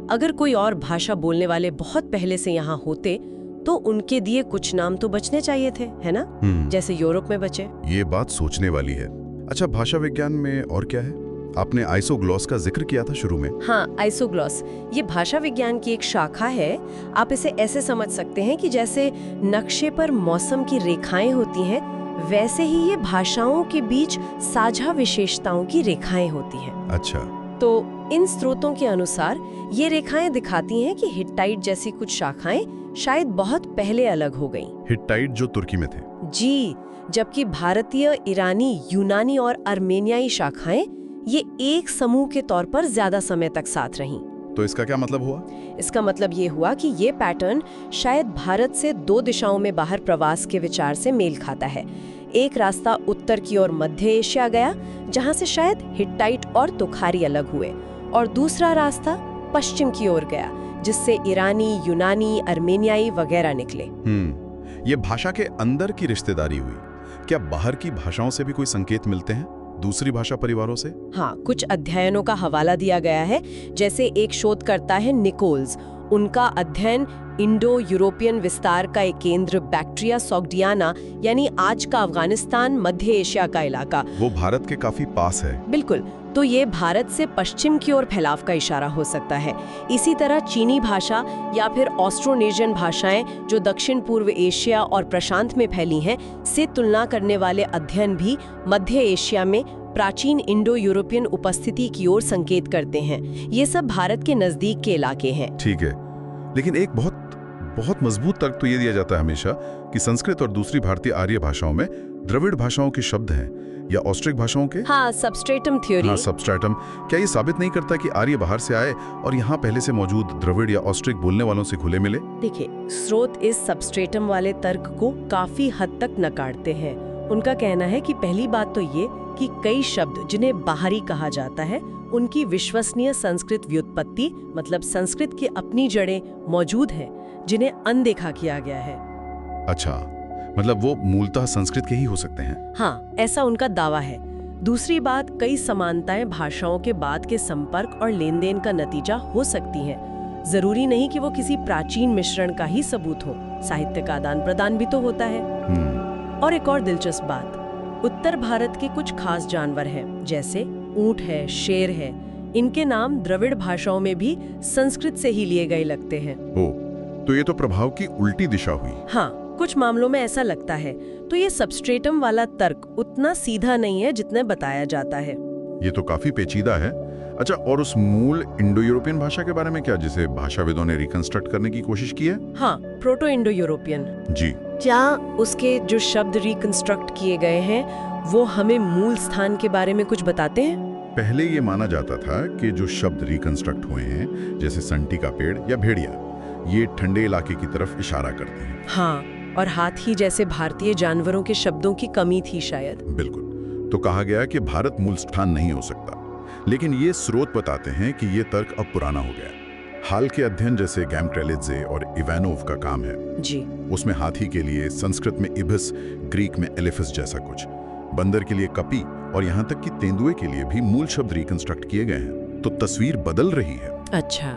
अगर कोई और भाषा बोलने वाले बहुत पहले से यहाँ होते तो उनके दिए कुछ नाम तो बचने चाहिए थे, है ना? जैसे यूरोप में बचे। ये बात सोचने वाली है। अच्छा, भाषा विज्ञान में और क्या है? आपने आइसोग्लॉस का जिक्र किया था शुरू में। हाँ, आइसोग्लॉस ये भाषा विज्ञान की एक शाखा है। आप इसे ऐसे समझ सकते हैं कि जैसे नक्शे पर मौसम की रेखाएं होती हैं, वैसे ही ये भाषाओं के बीच साझा विशेषताओं की रेखाएं होती हैं। अच्छा, तो इन स्रोतों के अनुसार ये रेखाएं दिखाती हैं कि हिट्टाइट जैसी कुछ शाखाएं शायद बहुत पहले अलग हो गईं। हिट्टाइट जो तुर्की में थे। जी, जबकि भारतीय, ईरानी, यूनानी और अर्मेनियाई शाखाएं ये एक समूह के तौर पर ज्यादा समय तक साथ रहीं। तो इसका क्या मतलब हुआ? इसका मतलब ये हुआ कि ये पैटर्न शायद भारत से दो दिशाओं में बाहर प्रवास के विचार से मेल खाता है। एक रास्ता उत्तर की ओर मध्य एशिया गया, जहां से शायद हिट्टाइट और तुखारी अलग हुए, और दूसरा रास्ता पश्चिम की ओर गया, जिससे ईरानी, यूनानी, अर्मेनियाई वगैरह निकले। ये भाषा के अंदर की रिश्तेदारी हुई। क्या बाहर की भाषाओं से भी कोई संकेत मिलते हैं, दूसरी भाषा परिवारों से? हाँ, कुछ अध्ययनों का हवाला दिया गया है। जैसे एक शोधकर्ता है निकोल्स, उनका अध्ययन इंडो यूरोपियन विस्तार का एक केंद्र बैक्ट्रिया सॉग्डियाना, यानी आज का अफगानिस्तान, मध्य एशिया का इलाका, वो भारत के काफी पास है। बिल्कुल, तो ये भारत से पश्चिम की ओर फैलाव का इशारा हो सकता है। इसी तरह चीनी भाषा या फिर ऑस्ट्रोनेशियन भाषाएं जो दक्षिण पूर्व एशिया और प्रशांत में फैली हैं, से तुलना करने वाले अध्ययन भी मध्य एशिया में प्राचीन इंडो यूरोपियन उपस्थिति की ओर संकेत करते हैं। ये सब भारत के नजदीक के इलाके हैं। ठीक है, लेकिन एक बहुत मजबूत तर्क तो ये दिया जाता है हमेशा कि संस्कृत और दूसरी भारतीय आर्य भाषाओं में द्रविड़ भाषाओं के शब्द हैं, या ऑस्ट्रिक भाषाओं के। हाँ, सबस्ट्रेटम थ्योरी। हाँ, सबस्ट्रेटम। क्या ये साबित नहीं करता कि आर्य बाहर से आए और यहाँ पहले से मौजूद द्रविड़ या ऑस्ट्रिक बोलने वालों से घुले मिले? देखिए, स्रोत इस सबस्ट्रेटम वाले तर्क को काफी हद तक नकारते हैं। उनका कहना है कि पहली बात तो ये कि कई शब्द जिन्हें बाहरी कहा जाता है, उनकी विश्वसनीय संस्कृत व्युत्पत्ति, मतलब संस्कृत की अपनी जड़ें मौजूद हैं, जिन्हें अनदेखा किया गया है। अच्छा, मतलब वो मूलतः संस्कृत के ही हो सकते हैं। हाँ, ऐसा उनका दावा है। दूसरी बात, कई समानताएं भाषाओं के बाद के संपर्क और लेन देन का नतीजा हो सकती हैं। जरूरी नहीं कि वो किसी प्राचीन मिश्रण का ही सबूत हो, साहित्य का आदान प्रदान भी तो होता है। और एक और दिलचस्प बात, उत्तर भारत के कुछ खास जानवर हैं, जैसे ऊंट है, शेर है, इनके नाम द्रविड़ भाषाओं में भी संस्कृत से ही लिए गए लगते हैं। तो ये तो प्रभाव की उल्टी दिशा हुई। हाँ, कुछ मामलों में ऐसा लगता है। तो ये सबस्ट्रेटम वाला तर्क उतना सीधा नहीं है जितना बताया जाता है। ये तो काफी पेचीदा है। अच्छा, और उस मूल इंडो यूरोपियन भाषा के बारे में क्या, जिसे भाषाविदों ने रिकंस्ट्रक्ट करने की कोशिश की है? हाँ, प्रोटो इंडो यूरोपियन। जी, क्या उसके जो शब्द रिकंस्ट्रक्ट किए गए हैं वो हमें मूल स्थान के बारे में कुछ बताते हैं? पहले ये माना जाता था कि जो शब्द रिकंस्ट्रक्ट हुए हैं, जैसे संटी का पेड़ या भेड़िया, ये ठंडे इलाके की तरफ इशारा करते हैं। हाँ, और हाथी जैसे भारतीय जानवरों के शब्दों की कमी थी शायद। बिल्कुल। तो कहा गया कि भारत मूल स्थान नहीं हो सकता, लेकिन ये स्रोत बताते हैं कि ये तर्क अब पुराना हो गया। हाल के अध्ययन जैसे गैमक्रेलिडजे और इवानोव का काम है जी। उसमें हाथी के लिए संस्कृत में इबिस, ग्रीक में एलिफस जैसा कुछ, बंदर के लिए कपी और यहाँ तक कि तेंदुए के लिए भी मूल शब्द रिकंस्ट्रक्ट किए गए हैं। तो तस्वीर बदल रही है। अच्छा,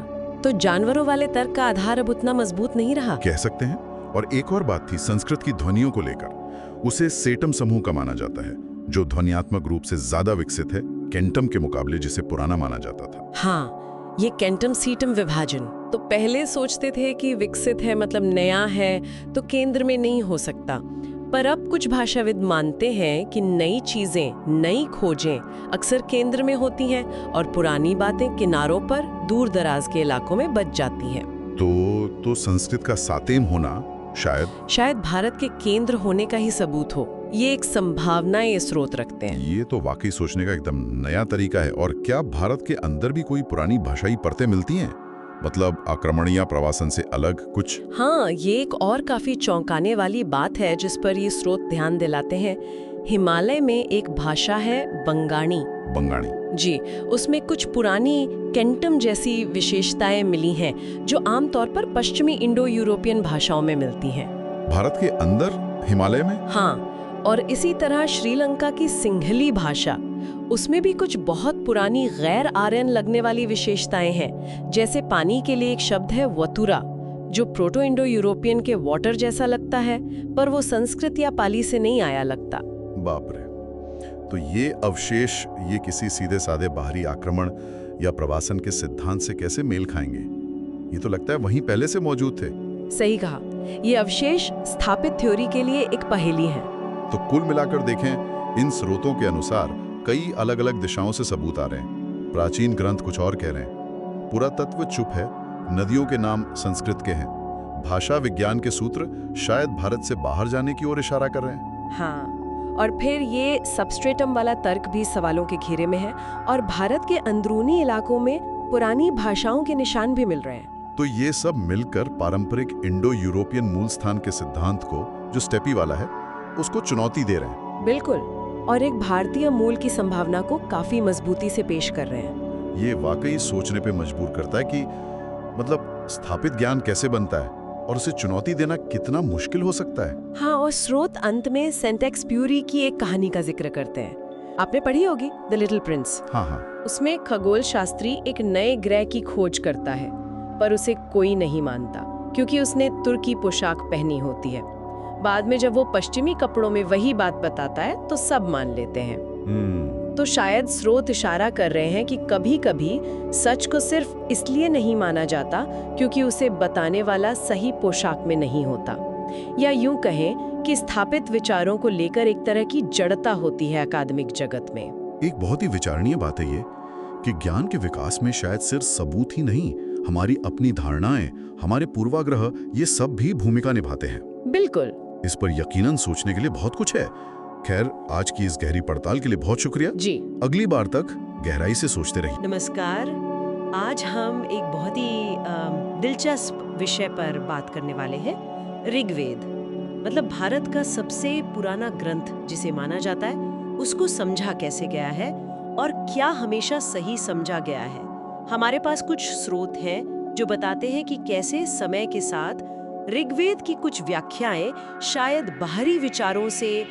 तो जानवरों वाले तर्क का आधार अब उतना मजबूत नहीं रहा। कह सकते हैं। और एक और बात थी संस्कृत की ध्वनियों को लेकर। उसे सेटम समूह का माना जाता है, जो ध्वनियात्मक रूप से ज्यादा विकसित है केंटम के मुकाबले, जिसे पुराना माना जाता था। हाँ, ये केंटम सीटम विभाजन। तो पहले सोचते थे कि विकसित है मतलब नया है, तो केंद्र में नहीं हो सकता। पर अब कुछ भाषाविद मानते हैं कि नई चीजें, नई खोजें अक्सर केंद्र में होती हैं और पुरानी बातें किनारों पर, दूर दराज के इलाकों में बच जाती हैं। तो संस्कृत का सातेम होना शायद भारत के केंद्र होने का ही सबूत हो। ये एक संभावना ये स्रोत रखते हैं। ये तो वाकई सोचने का एकदम नया तरीका है। और क्या भारत के अंदर भी कोई पुरानी भाषाई परतें मिलती हैं, मतलब आक्रमण या प्रवासन से अलग कुछ? हाँ, ये एक और काफी चौंकाने वाली बात है जिस पर ये स्रोत ध्यान दिलाते हैं। हिमालय में एक भाषा है बंगाणी जी, उसमें कुछ पुरानी केंटम जैसी विशेषताएं मिली हैं जो आमतौर पर पश्चिमी इंडो यूरोपियन भाषाओं में मिलती हैं। भारत के अंदर हिमालय में? हाँ, और इसी तरह श्रीलंका की सिंहली भाषा, उसमें भी कुछ बहुत पुरानी गैर आर्यन लगने वाली विशेषताएं हैं। जैसे पानी के लिए एक शब्द है वतुरा, जो प्रोटो इंडो यूरोपियन के वाटर जैसा लगता है, पर वो संस्कृत या पाली से नहीं आया लगता। बाप रे। तो ये अवशेष ये किसी सीधे साधे बाहरी आक्रमण या प्रवासन के सिद्धांत से कैसे मेल खाएंगे? ये तो लगता है वहीं पहले से मौजूद थे। सही कहा, ये अवशेष स्थापित थ्योरी के लिए एक पहेली है। तो कुल मिलाकर देखें, इन स्रोतों के अनुसार कई अलग अलग दिशाओं से सबूत आ रहे हैं। प्राचीन ग्रंथ कुछ और कह रहे हैं, पुरातत्व चुप है, नदियों के नाम संस्कृत के हैं, भाषा विज्ञान के सूत्र शायद भारत से बाहर जाने की ओर इशारा कर रहे हैं। हाँ, और फिर ये सबस्ट्रेटम वाला तर्क भी सवालों के घेरे में है और भारत के अंदरूनी इलाकों में पुरानी भाषाओं के निशान भी मिल रहे हैं। तो ये सब मिलकर पारंपरिक इंडो यूरोपियन मूल स्थान के सिद्धांत को, जो स्टेपी वाला है, उसको चुनौती दे रहे हैं। बिल्कुल, और एक भारतीय मूल की संभावना को काफी मजबूती से पेश कर रहे हैं। ये वाकई सोचने पे मजबूर करता है कि मतलब स्थापित ज्ञान कैसे बनता है और उसे चुनौती देना कितना मुश्किल हो सकता है। हाँ, और स्रोत अंत में सेंट एक्सप्यूरी की एक कहानी का जिक्र करते हैं। आपने पढ़ी होगी द लिटिल प्रिंस। हाँ। उसमें खगोल शास्त्री एक नए ग्रह की खोज करता है, पर उसे कोई नहीं मानता क्योंकि उसने तुर्की पोशाक पहनी होती है। बाद में जब वो पश्चिमी कपड़ों में वही बात बताता है तो सब मान लेते हैं। तो शायद स्रोत इशारा कर रहे हैं कि कभी-कभी सच को सिर्फ इसलिए नहीं माना जाता क्योंकि उसे बताने वाला सही पोशाक में नहीं होता, या यूं कहें कि स्थापित विचारों को लेकर एक तरह की जड़ता होती है अकादमिक जगत में। एक बहुत ही विचारणीय बात है ये कि ज्ञान के विकास में शायद सिर्फ सबूत ही नहीं, हमारी अपनी धारणाएं, हमारे पूर्वाग्रह, ये सब भी भूमिका निभाते हैं। बिल्कुल। इस पर यकीनन सोचने के लिए बहुत कुछ है। खैर, आज की इस गहरी पड़ताल के लिए बहुत शुक्रिया जी। अगली बार तक गहराई से सोचते रहिए। नमस्कार। आज हम एक बहुत ही दिलचस्प विषय पर बात करने वाले हैं, ऋग्वेद। मतलब भारत का सबसे पुराना ग्रंथ जिसे माना जाता है, उसको समझा कैसे गया है और क्या हमेशा सही समझा गया है। हमारे पास कुछ स्रोत हैं जो बताते हैं कि कैसे समय के साथ ऋग्वेद की कुछ व्याख्याएं शायद बाहरी विचारों से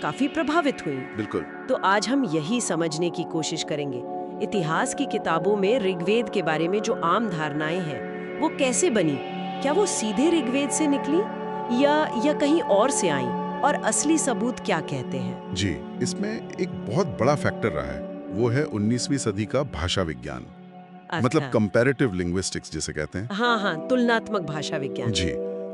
काफी प्रभावित हुई। बिल्कुल। तो आज हम यही समझने की कोशिश करेंगे। इतिहास की किताबों में ऋग्वेद के बारे में जो आम धारणाएं हैं वो कैसे बनी, क्या वो सीधे ऋग्वेद से निकली या कहीं और से आई, और असली सबूत क्या कहते हैं। जी, इसमें एक बहुत बड़ा फैक्टर रहा है, वो है 19वीं सदी का भाषा विज्ञान। मतलब कंपैरेटिव लिंग्विस्टिक्स जिसे कहते हैं। हाँ, तुलनात्मक भाषा विज्ञान। जी,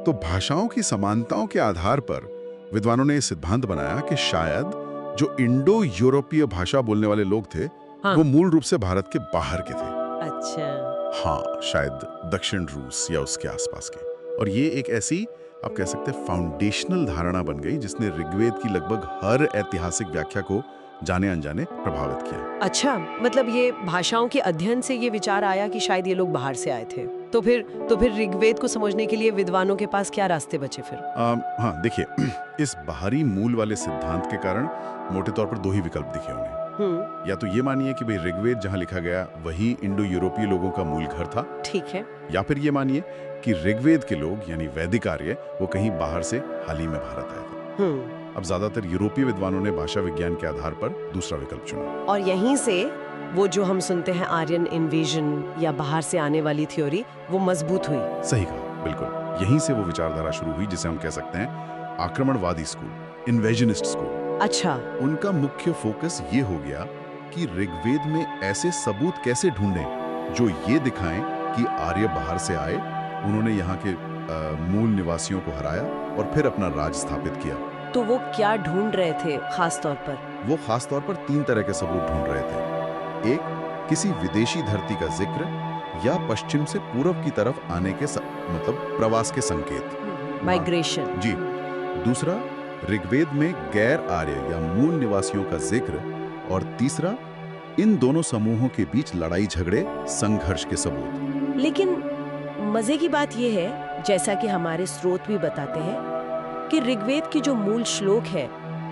तो भाषाओं की समानताओं के आधार पर विद्वानों ने यह सिद्धांत बनाया कि शायद जो इंडो यूरोपीय भाषा बोलने वाले लोग थे, वो मूल रूप से भारत के बाहर के थे। अच्छा। हाँ, शायद दक्षिण रूस या उसके आसपास के। और ये एक ऐसी, आप कह सकते हैं, फाउंडेशनल धारणा बन गई जिसने ऋग्वेद की लगभग हर ऐतिहासिक व्याख्या को जाने अनजाने प्रभावित किया। अच्छा, मतलब ये भाषाओं के अध्ययन से ये विचार आया कि शायद ये लोग बाहर से आए थे। तो फिर ऋग्वेद को समझने के लिए विद्वानों के पास क्या रास्ते बचे फिर? हाँ देखिए, इस बाहरी मूल वाले सिद्धांत के कारण मोटे तौर पर दो ही विकल्प दिखे उन्हें। या तो ये मानिए कि भाई ऋग्वेद जहाँ लिखा गया वही इंडो यूरोपीय लोगों का मूल घर था, ठीक है। या फिर ये मानिए कि ऋग्वेद के लोग यानी वैदिक आर्य वो कहीं बाहर से हाल ही में भारत आए थे। अब ज्यादातर यूरोपीय विद्वानों ने भाषा विज्ञान के आधार पर दूसरा विकल्प चुना। और यहीं से वो जो हम सुनते हैं आर्यन इन्वेजन या बाहर से आने वाली थ्योरी, वो मजबूत हुई। सही कहा, बिल्कुल। यहीं से वो विचारधारा शुरू हुई जिसे हम कह सकते हैं आक्रमणवादी स्कूल, इन्वेजनिस्ट स्कूल। अच्छा। उनका मुख्य फोकस ये हो गया कि ऋग्वेद में ऐसे सबूत कैसे ढूंढें जो ये दिखाएं कि आर्य बाहर से आए, उन्होंने यहाँ के मूल निवासियों को हराया और फिर अपना राज स्थापित किया। तो वो क्या ढूंढ रहे थे खास तौर पर? वो खास तौर पर 3 तरह के सबूत ढूंढ रहे थे। एक, किसी विदेशी धरती का जिक्र या पश्चिम से पूर्व की तरफ आने के मतलब प्रवास के संकेत, माइग्रेशन। जी। दूसरा, ऋग्वेद में गैर आर्य या मूल निवासियों का जिक्र। और तीसरा, इन दोनों समूहों के बीच लड़ाई झगड़े, संघर्ष के सबूत। लेकिन मजे की बात यह है, जैसा कि हमारे स्रोत भी बताते हैं, कि ऋग्वेद के जो मूल श्लोक है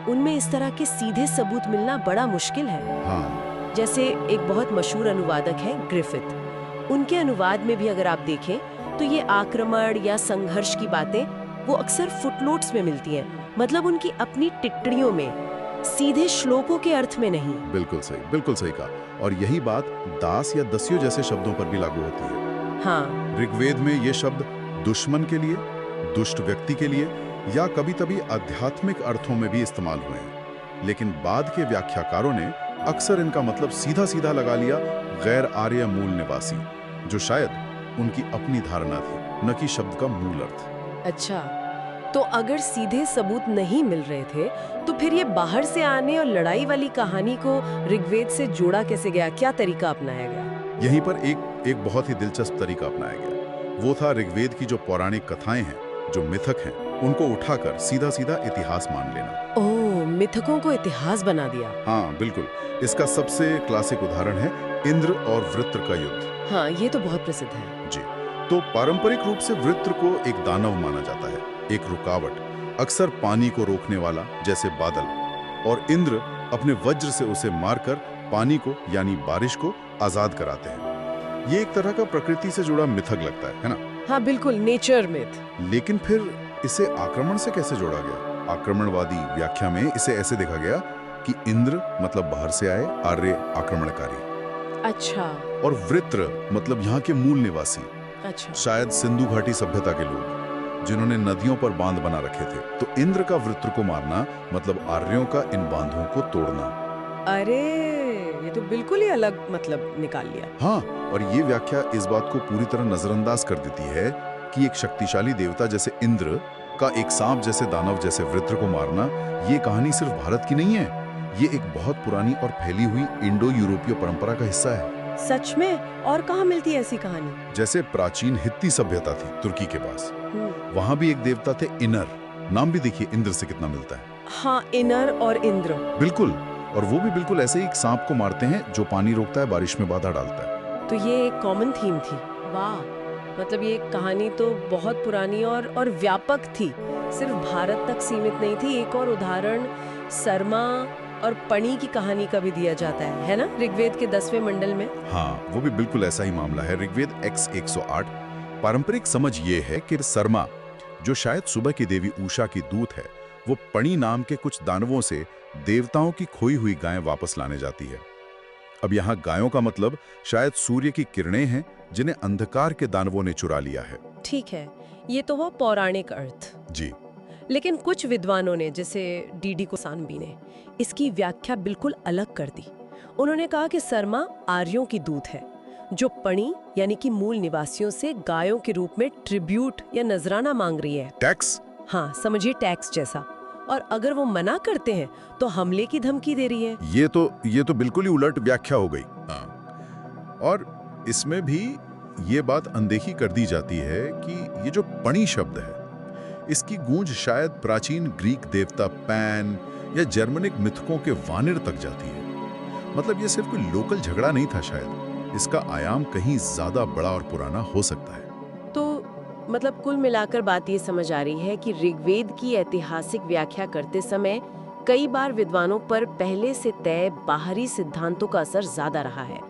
उनमें इस तरह के सीधे सबूत मिलना बड़ा मुश्किल है। हाँ। जैसे एक बहुत मशहूर अनुवादक है ग्रिफिथ, उनके अनुवाद में भी अगर आप देखें तो ये आक्रमण या संघर्ष की बातें वो अक्सर फुटनोट्स में मिलती हैं, मतलब उनकी अपनी टिप्पणियों में, सीधे श्लोकों के अर्थ में नहीं। बिल्कुल सही कहा। और यही बात दास या दस्यु जैसे शब्दों पर भी लागू होती है। हाँ। ऋग्वेद में ये शब्द दुश्मन के लिए, दुष्ट व्यक्ति के लिए या कभी-कभी आध्यात्मिक अर्थों में भी इस्तेमाल हुए हैं, लेकिन बाद के व्याख्याकारों ने अक्सर इनका मतलब सीधा लगा लिया गैर आर्य मूल निवासी, जो शायद उनकी अपनी धारणा थी, न कि शब्द का मूल अर्थ। अच्छा, तो अगर सीधे सबूत नहीं मिल रहे थे तो फिर ये बाहर से आने और लड़ाई वाली कहानी को ऋग्वेद से जोड़ा कैसे गया? क्या तरीका अपनाया गया? यहीं पर एक बहुत ही दिलचस्प तरीका अपनाया गया। वो था ऋग्वेद की जो पौराणिक कथाएं हैं, जो मिथक हैं, उनको उठाकर सीधा इतिहास मान लेना। ओह, मिथकों को इतिहास बना दिया। हाँ बिल्कुल। इसका सबसे क्लासिक उदाहरण है इंद्र और वृत्र का युद्ध। हाँ, ये तो बहुत प्रसिद्ध है। जी। तो पारंपरिक रूप से वृत्र को एक दानव माना जाता है, एक रुकावट, अक्सर पानी को रोकने वाला जैसे बादल, और इंद्र अपने वज्र से उसे मारकर पानी को यानी बारिश को आजाद कराते हैं। ये एक तरह का प्रकृति से जुड़ा मिथक लगता है ना? हाँ बिल्कुल, नेचर मिथ। लेकिन फिर इसे आक्रमण से कैसे जोड़ा गया? आक्रमणवादी व्याख्या में इसे ऐसे देखा गया कि इंद्र मतलब बाहर से आए आर्य आक्रमणकारी। अच्छा। और वृत्र मतलब यहाँ के मूल निवासी, अच्छा। शायद सिंधु घाटी सभ्यता के लोग जिन्होंने नदियों पर बांध बना रखे थे। तो इंद्र का वृत्र को मारना मतलब आर्यों का इन बांधों को तोड़ना। अरे, ये तो बिल्कुल ही अलग मतलब निकाल लिया। हाँ, और ये व्याख्या इस बात को पूरी तरह नजरअंदाज कर देती है कि एक शक्तिशाली देवता जैसे इंद्र का एक सांप जैसे दानव जैसे वृत्र को मारना, ये कहानी सिर्फ भारत की नहीं है, ये एक बहुत पुरानी और फैली हुई इंडो यूरोपीय परंपरा का हिस्सा है। सच में? और कहाँ मिलती है ऐसी कहानी? जैसे प्राचीन हित्ती सभ्यता थी तुर्की के पास, वहां भी एक देवता थे इनर। नाम भी देखिए इंद्र से कितना मिलता है। हाँ, इनर और इंद्र। बिल्कुल। और वो भी बिल्कुल ऐसे ही एक सांप को मारते हैं जो पानी रोकता है, बारिश में बाधा डालता है। तो ये एक कॉमन थीम थी। वाह, मतलब ये कहानी तो बहुत पुरानी और व्यापक थी, सिर्फ भारत तक सीमित नहीं थी। एक और उदाहरण सरमा और पणी की कहानी का भी दिया जाता है ना, ऋग्वेद के 10वें मंडल में। हाँ, वो भी बिल्कुल ऐसा ही मामला है। ऋग्वेद X 108। पारंपरिक समझ ये है कि सरमा, जो शायद सुबह की देवी उषा की दूत है, वो पणी नाम के कुछ दानवों से देवताओं की खोई हुई गायें वापस लाने जाती है। अब यहाँ गायों का मतलब शायद सूर्य की किरणें हैं जिन्हें अंधकार के दानवों ने चुरा लिया है। ठीक है, ये तो वो पौराणिक अर्थ। जी। लेकिन कुछ विद्वानों ने, जैसे डीडी कोसानबी ने, इसकी व्याख्या बिल्कुल अलग कर दी। उन्होंने कहा कि सरमा आर्यों की दूत है जो पणी यानी कि मूल निवासियों से गायों के रूप में ट्रिब्यूट या नजराना मांग रही है। टैक्स? हाँ, समझिए टैक्स जैसा। और अगर वो मना करते हैं तो हमले की धमकी दे रही है। ये तो बिल्कुल ही उलट व्याख्या हो गई। हाँ। और इसमें भी ये बात अनदेखी कर दी जाती है कि ये जो पणी शब्द है, इसकी गूंज शायद प्राचीन ग्रीक देवता पैन या जर्मनिक मिथकों के वानिर तक जाती है। मतलब ये सिर्फ कोई लोकल झगड़ा नहीं था, शायद इसका आयाम कहीं ज्यादा बड़ा और पुराना हो सकता है। तो मतलब कुल मिलाकर बात ये समझ आ रही है कि ऋग्वेद की ऐतिहासिक व्याख्या करते समय कई बार विद्वानों पर पहले से तय बाहरी सिद्धांतों का असर ज्यादा रहा है,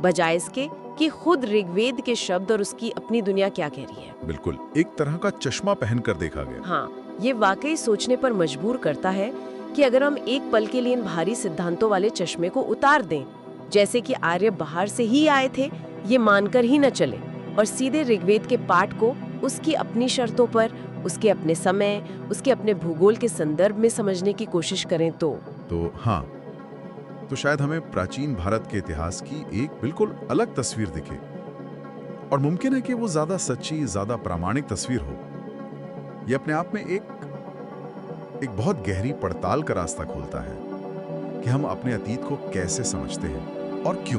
बजाय इसके कि खुद ऋग्वेद के शब्द और उसकी अपनी दुनिया क्या कह रही है। बिल्कुल, एक तरह का चश्मा पहनकर देखा गया। हाँ, ये वाकई सोचने पर मजबूर करता है कि अगर हम एक पल के लिए इन भारी सिद्धांतों वाले चश्मे को उतार दें, जैसे कि आर्य बाहर से ही आए थे, ये मानकर ही न चले और सीधे ऋग्वेद के पाठ को उसकी अपनी शर्तों पर, उसके अपने समय, उसके अपने भूगोल के संदर्भ में समझने की कोशिश करें तो हाँ, तो शायद हमें प्राचीन भारत के इतिहास की एक बिल्कुल अलग तस्वीर दिखे, और मुमकिन है कि वो ज्यादा सच्ची, ज्यादा प्रामाणिक तस्वीर हो। ये अपने आप में एक बहुत गहरी पड़ताल का रास्ता खोलता है कि हम अपने अतीत को कैसे समझते हैं और क्यों।